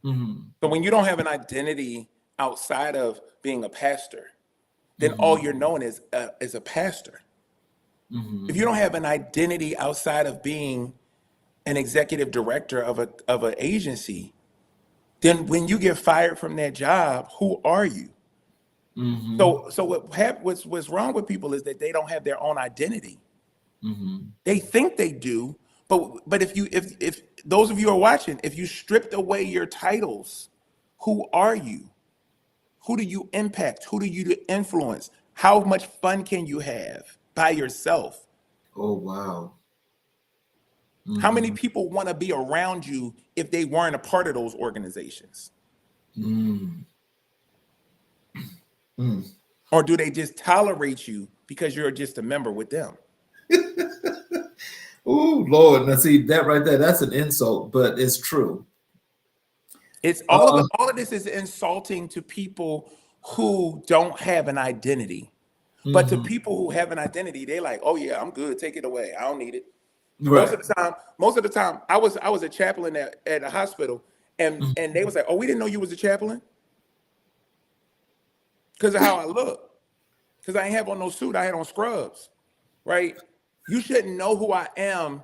Mm-hmm. So when you don't have an identity outside of being a pastor, then all you're known is a pastor. Mm-hmm. If you don't have an identity outside of being an executive director of an agency, then when you get fired from that job, who are you? Mm-hmm. So what's wrong with people is that they don't have their own identity. Mm-hmm. They think they do, but if those of you are watching, if you stripped away your titles, who are you? Who do you impact? Who do you influence? How much fun can you have by yourself? Oh, wow. How many people want to be around you if they weren't a part of those organizations? Mm. Mm. Or do they just tolerate you because you're just a member with them? Oh, Lord. Now, see, that right there, that's an insult, but it's true. It's all of this is insulting to people who don't have an identity. But to people who have an identity, they're like, "Oh yeah, I'm good. Take it away. I don't need it." Right. Most of the time, I was a chaplain at a hospital, and they was like, "Oh, we didn't know you was a chaplain because of how I look. Because I ain't have on no suit. I had on scrubs, right? You shouldn't know who I am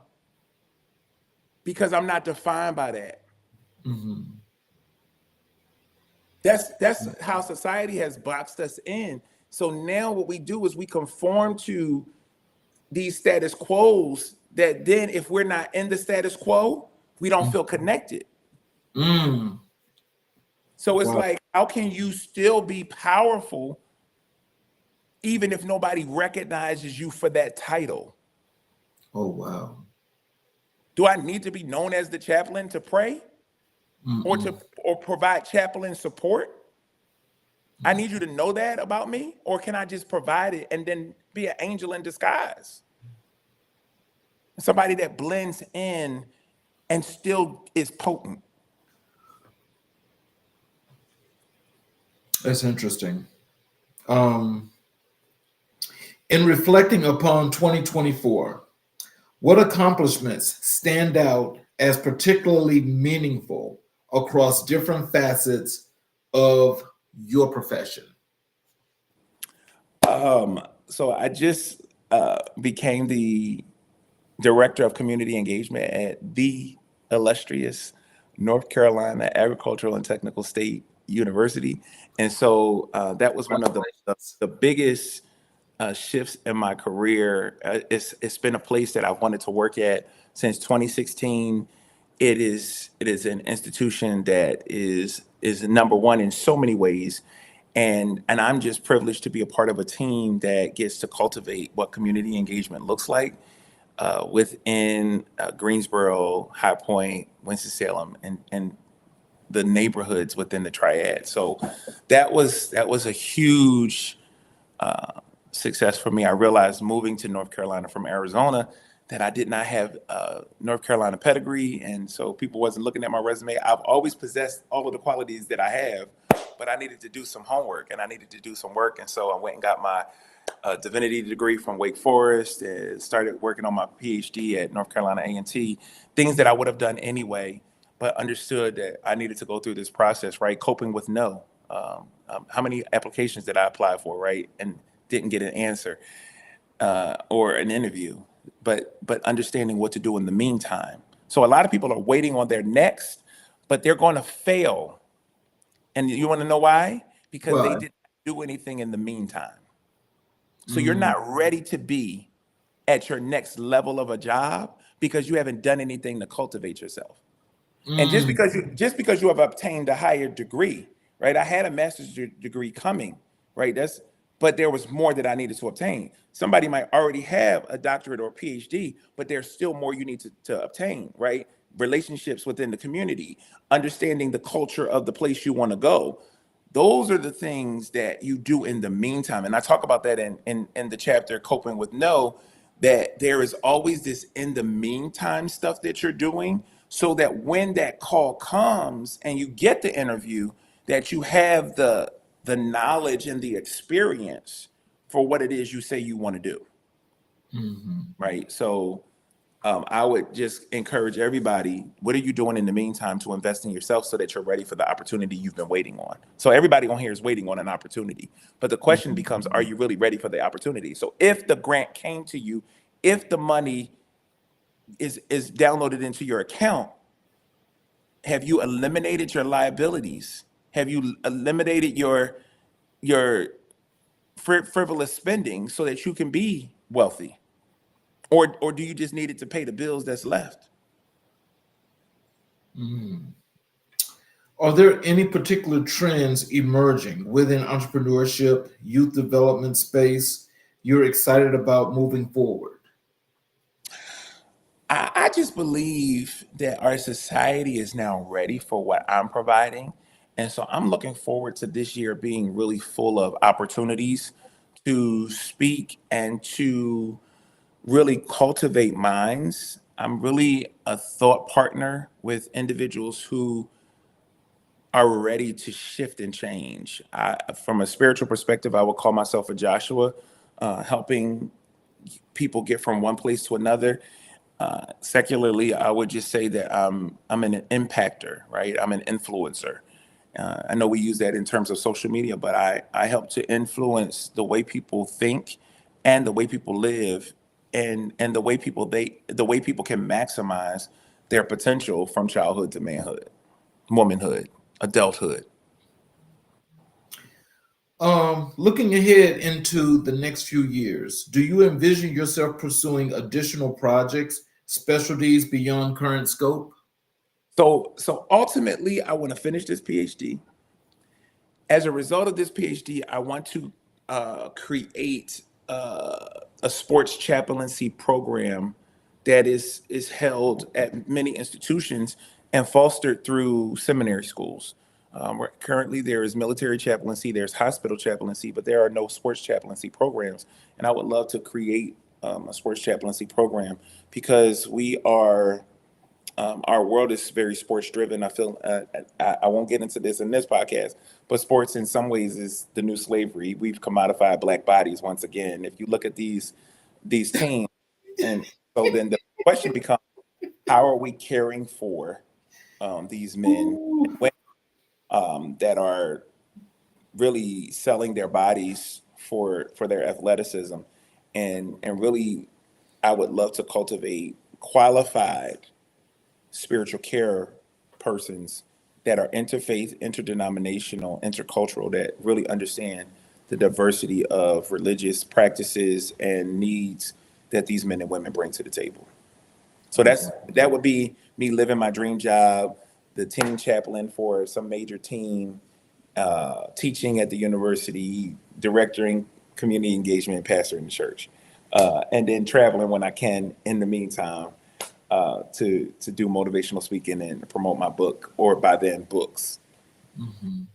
because I'm not defined by that." That's how society has boxed us in. So now what we do is we conform to these status quos that then if we're not in the status quo, we don't feel connected. Mm. So it's Wow. like, how can you still be powerful even if nobody recognizes you for that title? Oh, wow. Do I need to be known as the chaplain to pray or provide chaplain support? I need you to know that about me, or can I just provide it and then be an angel in disguise? Somebody that blends in and still is potent. That's interesting. In reflecting upon 2024, what accomplishments stand out as particularly meaningful across different facets of your profession? So I just became the director of community engagement at the illustrious North Carolina Agricultural and Technical State University. And so that was one of the biggest shifts in my career. It's been a place that I've wanted to work at since 2016. It is an institution that is number one in so many ways. And I'm just privileged to be a part of a team that gets to cultivate what community engagement looks like within Greensboro, High Point, Winston-Salem, and the neighborhoods within the triad. So that was a huge success for me. I realized moving to North Carolina from Arizona that I did not have North Carolina pedigree, and so people wasn't looking at my resume. I've always possessed all of the qualities that I have, but I needed to do some homework and I needed to do some work, and so I went and got my divinity degree from Wake Forest and started working on my PhD at North Carolina A&T, things that I would have done anyway, but understood that I needed to go through this process, right? Coping with no. How many applications did I apply for, right? And didn't get an answer or an interview, but understanding what to do in the meantime. So a lot of people are waiting on their next, but they're going to fail. And you want to know why? Because they Well, didn't do anything in the meantime. So you're not ready to be at your next level of a job because you haven't done anything to cultivate yourself. And just because you have obtained a higher degree, right? I had a master's degree coming, right? But there was more that I needed to obtain. Somebody might already have a doctorate or PhD, but there's still more you need to obtain, right? Relationships within the community, understanding the culture of the place you want to go. Those are the things that you do in the meantime. And I talk about that in the chapter Coping with No, that there is always this in the meantime stuff that you're doing so that when that call comes and you get the interview, that you have the knowledge and the experience for what it is you say you want to do. Right. So I would just encourage everybody, what are you doing in the meantime to invest in yourself so that you're ready for the opportunity you've been waiting on? So everybody on here is waiting on an opportunity. But the question becomes, are you really ready for the opportunity? So if the grant came to you, if the money is downloaded into your account, have you eliminated your liabilities? Have you eliminated your frivolous spending so that you can be wealthy? Or do you just need it to pay the bills that's left? Are there any particular trends emerging within entrepreneurship, youth development space you're excited about moving forward? I just believe that our society is now ready for what I'm providing. And so I'm looking forward to this year being really full of opportunities to speak and to really cultivate minds. I'm really a thought partner with individuals who are ready to shift and change. From a spiritual perspective, I would call myself a Joshua, helping people get from one place to another. Secularly, I would just say that I'm an impactor, right? I'm an influencer. I know we use that in terms of social media, but I help to influence the way people think and the way people live and the way people can maximize their potential from childhood to manhood, womanhood, adulthood. Looking ahead into the next few years, do you envision yourself pursuing additional projects, specialties beyond current scope? So ultimately, I want to finish this PhD. As a result of this PhD, I want to create a sports chaplaincy program that is held at many institutions and fostered through seminary schools. Where currently there is military chaplaincy, there's hospital chaplaincy, but there are no sports chaplaincy programs. And I would love to create a sports chaplaincy program because our world is very sports driven. I feel I won't get into this in this podcast, but sports in some ways is the new slavery. We've commodified Black bodies once again. If you look at these teams, and so then the question becomes, how are we caring for these men and Ooh. women that are really selling their bodies for their athleticism, and really, I would love to cultivate qualified spiritual care persons that are interfaith, interdenominational, intercultural, that really understand the diversity of religious practices and needs that these men and women bring to the table. So that would be me living my dream job, the team chaplain for some major team, teaching at the university, directing community engagement, pastor in the church, and then traveling when I can in the meantime to do motivational speaking and promote my book, or by then books. Mhm.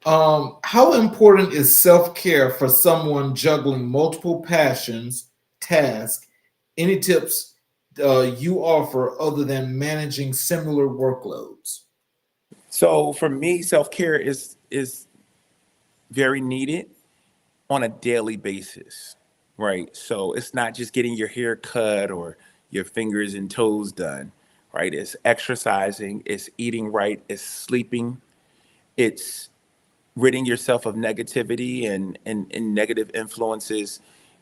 How important is self care for someone juggling multiple passions, tasks? Any tips you offer other than managing similar workloads? So for me, self care is very needed on a daily basis, right? So it's not just getting your hair cut or your fingers and toes done, right? It's exercising, it's eating right, it's sleeping, it's ridding yourself of negativity and negative influences.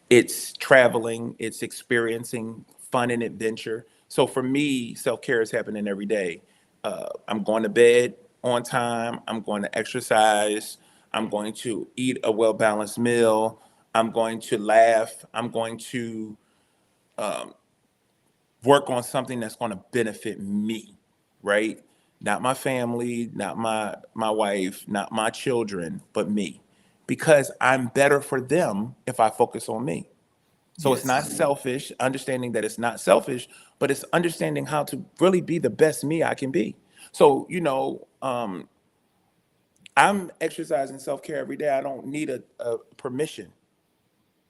It's traveling, it's experiencing fun and adventure. So for me, self care is happening every day. I'm going to bed on time, I'm going to exercise, I'm going to eat a well balanced meal, I'm going to laugh, I'm going to work on something that's going to benefit me, right? Not my family, not my wife, not my children, but me. Because I'm better for them if I focus on me. So it's Yes. not selfish, understanding that it's not selfish, but it's understanding how to really be the best me I can be. So, I'm exercising self-care every day. I don't need a permission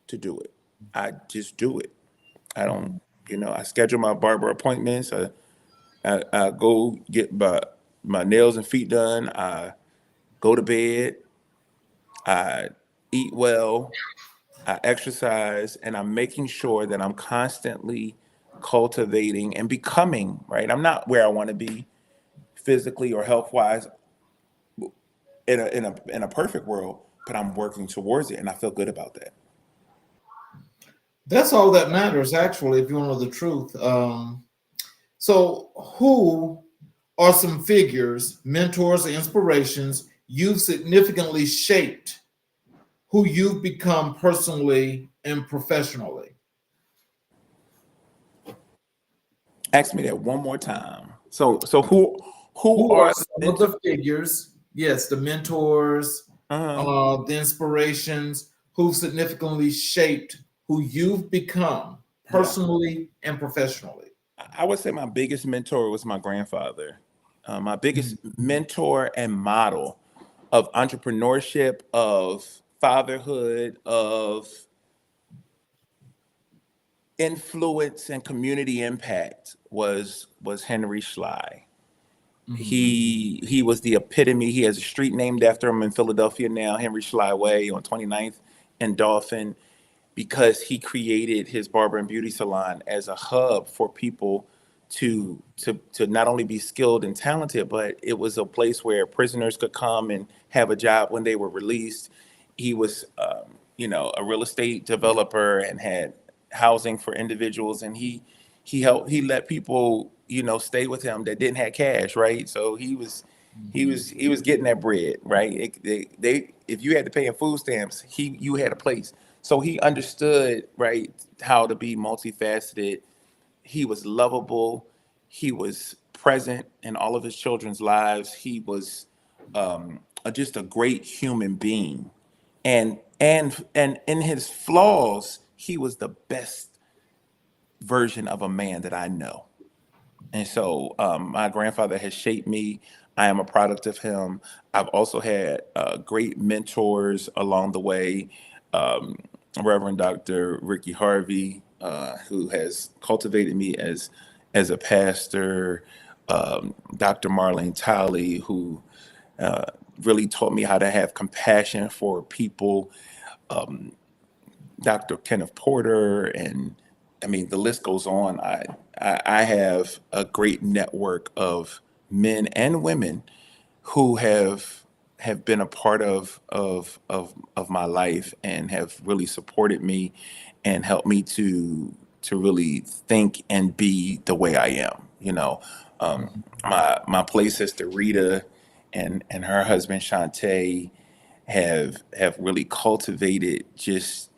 to do it. I just do it. I don't, I schedule my barber appointments. I go get my nails and feet done. I go to bed. I eat well. I exercise, and I'm making sure that I'm constantly cultivating and becoming, right? I'm not where I want to be physically or health wise in a perfect world, but I'm working towards it, and I feel good about that. That's all that matters, actually, if you want to know the truth. So, who are some figures, mentors, or inspirations you've significantly shaped who you've become personally and professionally? Ask me that one more time. So who Who Who are are the some of mentors? the figures, yes, the mentors, Uh-huh. the inspirations who significantly shaped who you've become Yeah. personally and professionally? I would say my biggest mentor was my grandfather. My biggest Mhm. mentor and model of entrepreneurship, of fatherhood, of influence and community impact was Henry Schley. Mhm. He was the epitome. He has a street named after him in Philadelphia now, Henry Schley Way on 29th and Dolphin, because he created his barber and beauty salon as a hub for people to not only be skilled and talented, but it was a place where prisoners could come and have a job when they were released. He was, a real estate developer and had housing for individuals, and he let people, stay with him that didn't have cash, right? So he was getting that bread, right? If you had to pay in food stamps, you had a place. So he understood, right, how to be multifaceted. He was lovable. He was present in all of his children's lives. He was just a great human being, and in his flaws, he was the best version of a man that I know. And so my grandfather has shaped me. I am a product of him. I've also had great mentors along the way. Um, Reverend Dr. Ricky Harvey, who has cultivated me as a pastor. Dr. Marlene Talley, who uh, really taught me how to have compassion for people. Dr. Kenneth Porter, and I mean the list goes on. I have a great network of men and women who have been a part of my life and have really supported me and helped me to really think and be the way I am. My play sister Rita and her husband Shantae have really cultivated just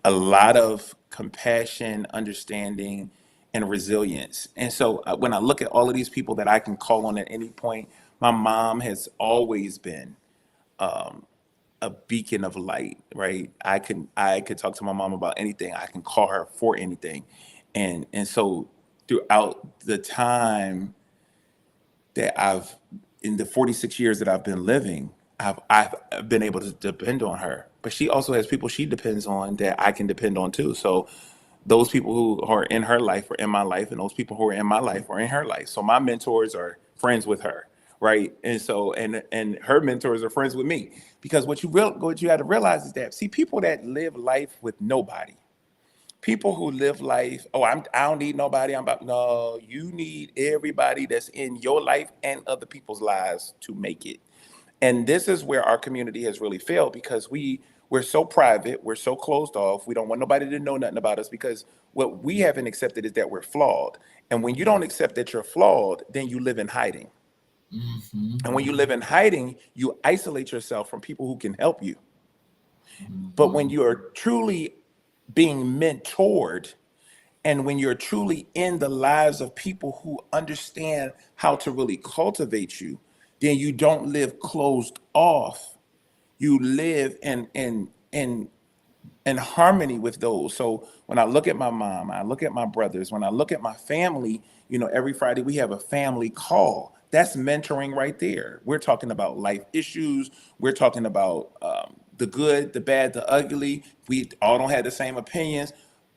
a lot of compassion, understanding, and resilience. And so when I look at all of these people that I can call on at any point, my mom has always been a beacon of light, right? I could talk to my mom about anything. I can call her for anything. And so throughout the time that I've in the 46 years that I've been living, I've been able to depend on her. But she also has people she depends on that I can depend on too. So those people who are in her life are in my life, and those people who are in my life are in her life. So my mentors are friends with her, right? And so and her mentors are friends with me. Because what you have to realize is that, see, people that live life with nobody, people who live life, oh, I don't need nobody. I'm about no, you need everybody that's in your life and other people's lives to make it. And this is where our community has really failed, because we're so private, we're so closed off. We don't want nobody to know nothing about us, because what we haven't accepted is that we're flawed. And when you don't accept that you're flawed, then you live in hiding. Mhm. And when you live in hiding, you isolate yourself from people who can help you. But when Mhm. you are truly being mentored, and when you're truly in the lives of people who understand how to really cultivate you, then you don't live closed off. You live in harmony with those. So when I look at my mom, I look at my brothers, when I look at my family, every Friday we have a family call. That's mentoring right there. We're talking about life issues. We're talking about the good, the bad, the ugly. We all don't have the same opinions.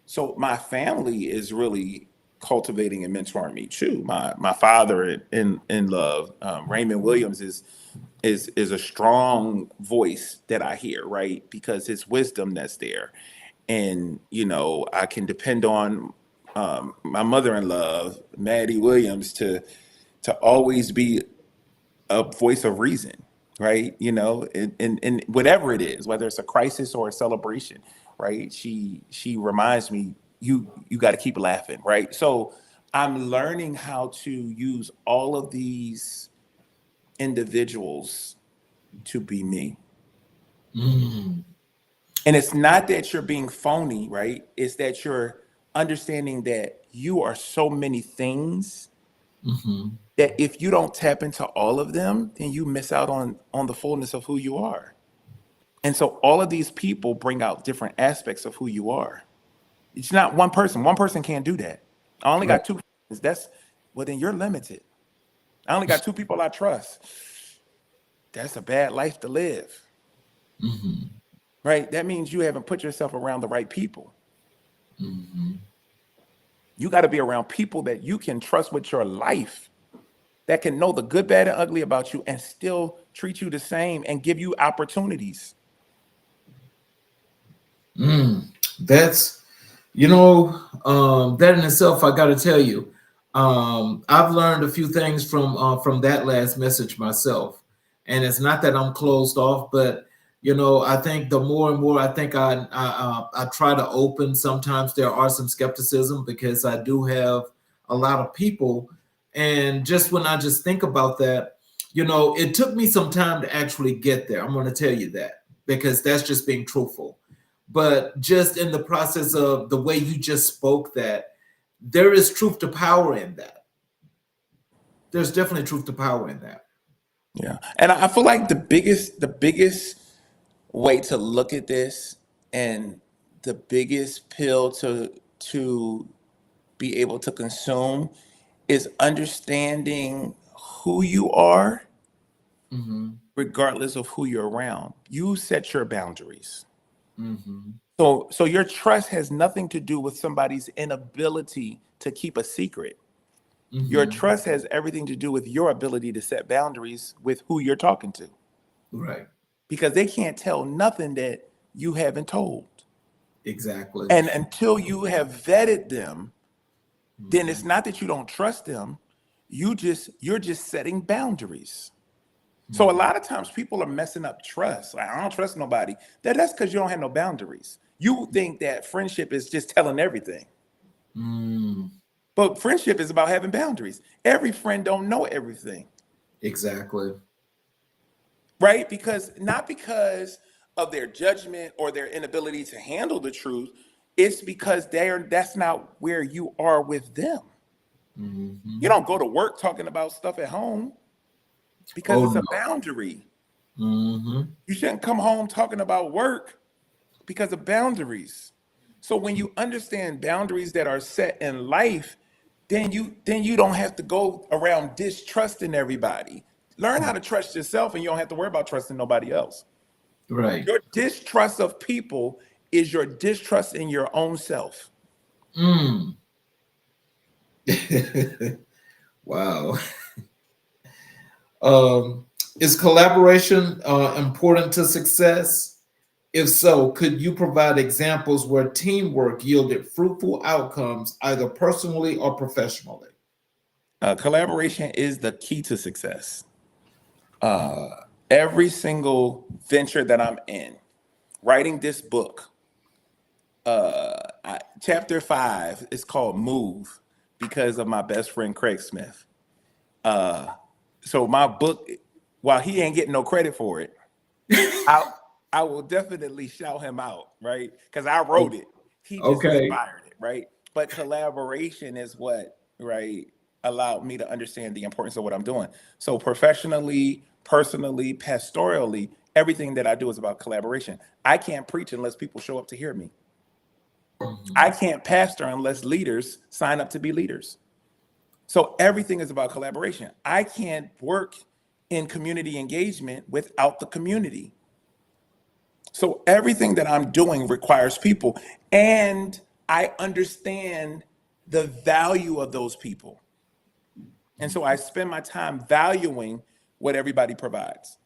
So my family is really cultivating and mentoring me too. My father in love, Raymond Williams is a strong voice that I hear, right? Because it's wisdom that's there. And, I can depend on my mother-in-law, Maddie Williams, to always be a voice of reason, right? In whatever it is, whether it's a crisis or a celebration, right? She reminds me, you got to keep laughing, right? So I'm learning how to use all of these individuals to be me. Mhm. And it's not that you're being phony, right? It's that you're understanding that you are so many things, Mhm. that if you don't tap into all of them, then you miss out on the fullness of who you are. And so all of these people bring out different aspects of who you are. It's not one person. One person can't do that. I only Right. got two friends. Well, then you're limited. I only got two people I trust. That's a bad life to live, right? That means you haven't put yourself around the right people. You got to be around people that you can trust with your life, that can know the good, bad, and ugly about you and still treat you the same and give you opportunities. That's, that in itself, I got to tell you, I've learned a few things from that last message myself. And it's not that I'm closed off, but I think the more and more I think I try to open. Sometimes there are some skepticism because I do have a lot of people, and just when I just think about that, it took me some time to actually get there. I'm going to tell you that because that's just being truthful. But just in the process of the way you just spoke, that there is truth to power in that. There's definitely truth to power in that. Yeah. And I feel like the biggest way to look at this and the biggest pill to be able to consume is understanding who you are regardless of who you're around. You set your boundaries. So your trust has nothing to do with somebody's inability to keep a secret. Your trust has everything to do with your ability to set boundaries with who you're talking to, Right. because they can't tell nothing that you haven't told. Exactly. And until you have vetted them, then it's not that you don't trust them. You're just setting boundaries. So a lot of times people are messing up trust. Like, I don't trust nobody. That's because you don't have no boundaries. You think that friendship is just telling everything. But friendship is about having boundaries. Every friend don't know everything. Exactly. Right? Not because of their judgment or their inability to handle the truth. It's because that's not where you are with them. You don't go to work talking about stuff at home because it's a boundary. You shouldn't come home talking about work because of boundaries. So when you understand boundaries that are set in life, then you don't have to go around distrusting everybody. Learn how to trust yourself, and you don't have to worry about trusting nobody else. Right. Your distrust of people is your distrust in your own self. Wow. Is collaboration important to success? If so, could you provide examples where teamwork yielded fruitful outcomes, either personally or professionally? Collaboration is the key to success. Every single venture that I'm in, writing this book, chapter 5 is called Move because of my best friend Craig Smith. So my book, while he ain't getting no credit for it, I will definitely shout him out, right? Because I wrote it. He just inspired it, right? But collaboration is what, right, allowed me to understand the importance of what I'm doing. So professionally, personally, pastorally, everything that I do is about collaboration. I can't preach unless people show up to hear me. I can't pastor unless leaders sign up to be leaders. So everything is about collaboration. I can't work in community engagement without the community. So everything that I'm doing requires people, and I understand the value of those people. And so I spend my time valuing what everybody provides.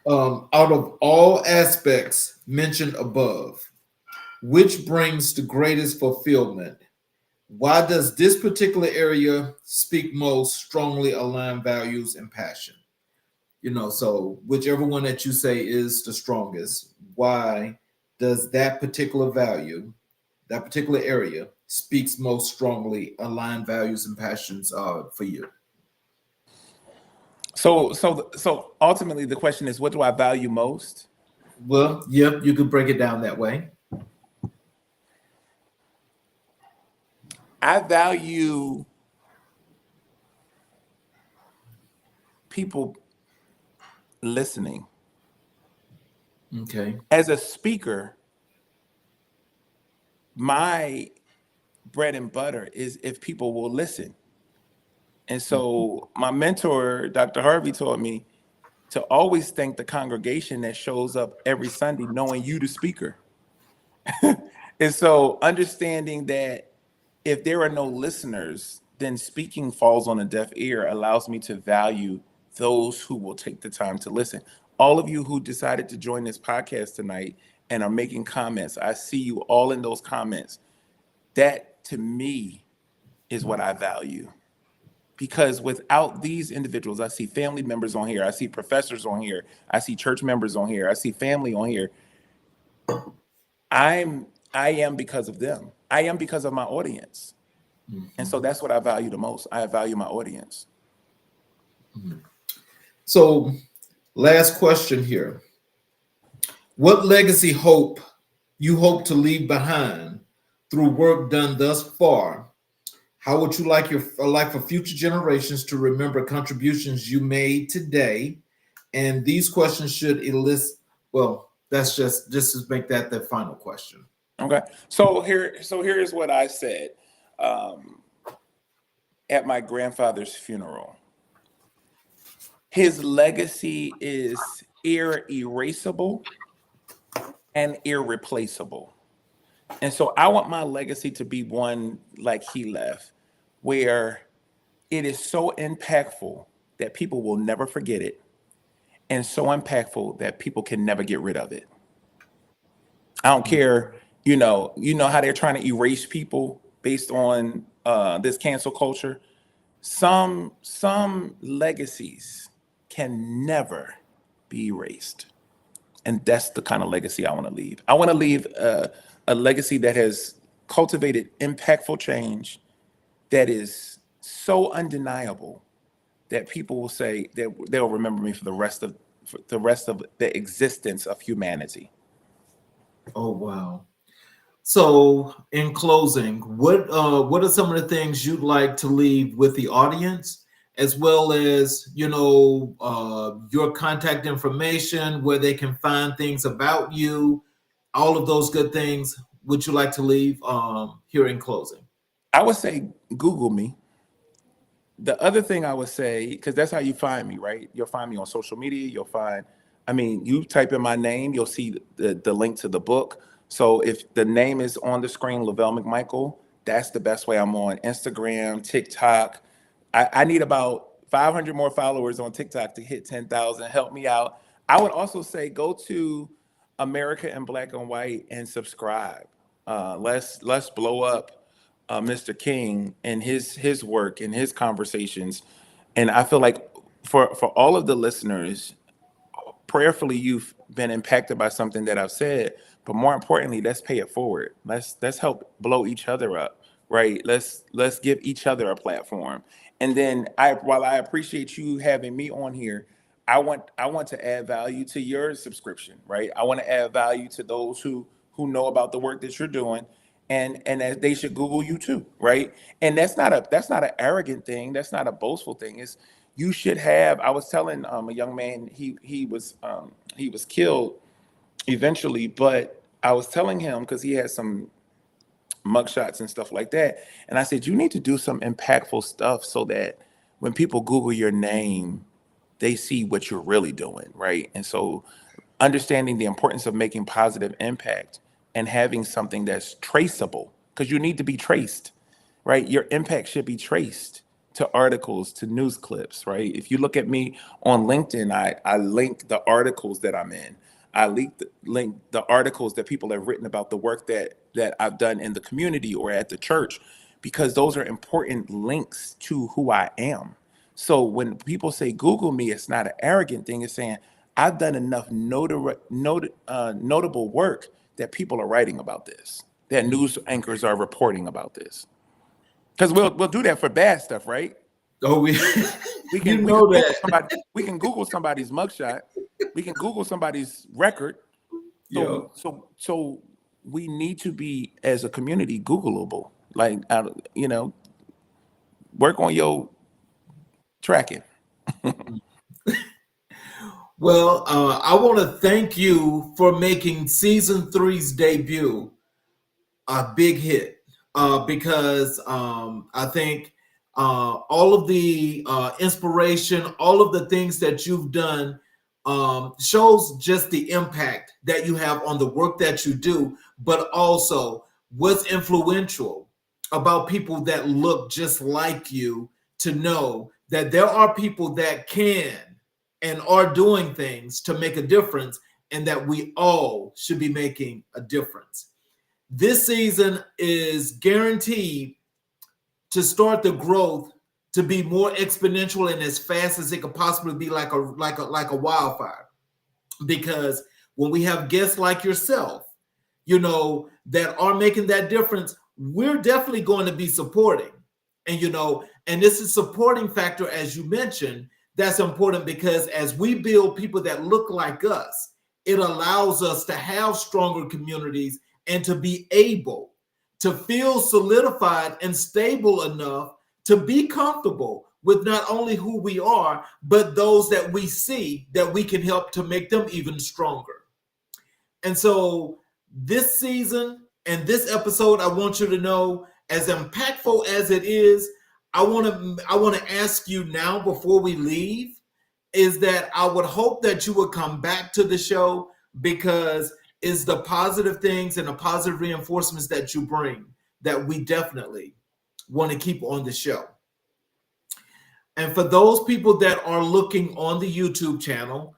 Out of all aspects mentioned above, which brings the greatest fulfillment? Why does this particular area speak most strongly align values and passion? So whichever one that you say is the strongest, why does that particular value, that particular area speaks most strongly align values and passions for you? So ultimately the question is, what do I value most? Well, yep, you could break it down that way. I value people listening. Okay. As a speaker, my bread and butter is if people will listen. And so my mentor, Dr. Harvey, taught me to always thank the congregation that shows up every Sunday knowing you the speaker. And so understanding that if there are no listeners, then speaking falls on a deaf ear allows me to value those who will take the time to listen. All of you who decided to join this podcast tonight and are making comments, I see you all in those comments. That to me is what I value. Because without these individuals, I see family members on here, I see professors on here, I see church members on here, I see family on here. I am because of them. I am because of my audience. And so that's what I value the most. I value my audience. So, last question here. What legacy hope you hope to leave behind through work done thus far? How would you like for future generations to remember contributions you made today? And these questions should elicit, well, that's just to make that the final question. Okay. So here's what I said at my grandfather's funeral. His legacy is irreplaceable and irreplaceable. And so I want my legacy to be one like he left, where it is so impactful that people will never forget it, and so impactful that people can never get rid of it. I don't care, you know how they're trying to erase people based on this cancel culture. Some legacies can never be erased. And that's the kind of legacy I want to leave. I want to leave a legacy that has cultivated impactful change that is so undeniable that people will say that they'll remember me for the rest of the existence of humanity. Oh, wow. So, in closing, what are some of the things you'd like to leave with the audience, as well as your contact information, where they can find things about you, all of those good things? Would you like to leave here in closing? I would say Google me. The other thing I would say, because that's how you find me, right? You'll find me on social media. You type in my name, you'll see the link to the book. So if the name is on the screen, Lovelle McMichael, that's the best way. I'm on Instagram, TikTok. I need about 500 more followers on TikTok to hit 10,000. Help me out. I would also say go to America in Black and White and subscribe. Let's blow up Mr. King and his work and his conversations. And I feel like for all of the listeners, prayerfully you've been impacted by something that I've said, but more importantly, let's pay it forward. Let's help blow each other up, right? Let's give each other a platform. And then while I appreciate you having me on here, I want to add value to your subscription, right? I want to add value to those who know about the work that you're doing, and that they should Google you too, right? And that's not an arrogant thing. That's not a boastful thing. It's you should have. I was telling a young man he was killed eventually, but I was telling him because he had some mugshots and stuff like that, and I said you need to do some impactful stuff so that when people Google your name, they see what you're really doing, right? And so understanding the importance of making positive impact and having something that's traceable, because you need to be traced, right? Your impact should be traced to articles, to news clips, right? If you look at me on LinkedIn, I link the articles that I'm in. I link the articles that people have written about the work that I've done in the community or at the church, because those are important links to who I am. So when people say Google me, it's not an arrogant thing. It's saying I've done enough notable work that people are writing about this, that news anchors are reporting about this. Because we'll do that for bad stuff, right? Oh, we can Google somebody's mugshot. We can Google somebody's record. So we need to be, as a community, Googleable. Like, work on your tracking. Well, I want to thank you for making season three's debut a big hit, because I think all of the inspiration, all of the things that you've done shows just the impact that you have on the work that you do, but also what's influential about people that look just like you, to know that there are people that can and are doing things to make a difference, and that we all should be making a difference. This season is guaranteed to start the growth to be more exponential and as fast as it could possibly be, like a wildfire. Because when we have guests like yourself, that are making that difference, we're definitely going to be supporting. And this is supporting factor, as you mentioned, that's important, because as we build people that look like us, it allows us to have stronger communities and to be able to feel solidified and stable enough to be comfortable with not only who we are, but those that we see that we can help to make them even stronger. And so this season and this episode, I want you to know, as impactful as it is, I want to ask you now, before we leave, is that I would hope that you would come back to the show, because it's the positive things and the positive reinforcements that you bring that we definitely want to keep on the show. And for those people that are looking on the YouTube channel,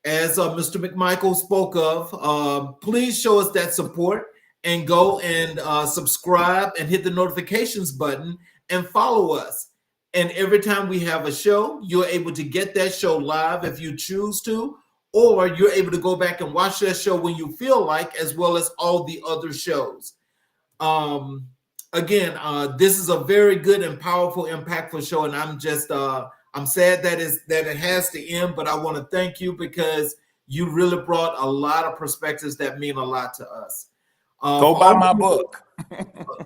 as Mr. McMichael spoke of, please show us that support and go and subscribe and hit the notifications button and follow us. And every time we have a show, you're able to get that show live if you choose to, or you're able to go back and watch that show when you feel like, as well as all the other shows. Again, this is a very good and powerful, impactful show, and I'm just I'm sad that it has to end, but I want to thank you, because you really brought a lot of perspectives that mean a lot to us. Go buy my book.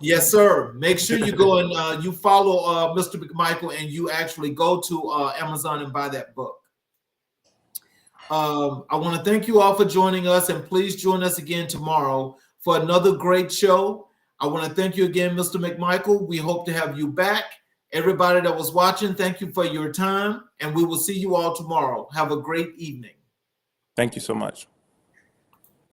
Yes, sir. Make sure you go and you follow Mr. McMichael, and you actually go to Amazon and buy that book. I want to thank you all for joining us, and please join us again tomorrow for another great show. I want to thank you again, Mr. McMichael. We hope to have you back. Everybody that was watching, thank you for your time, and we will see you all tomorrow. Have a great evening. Thank you so much.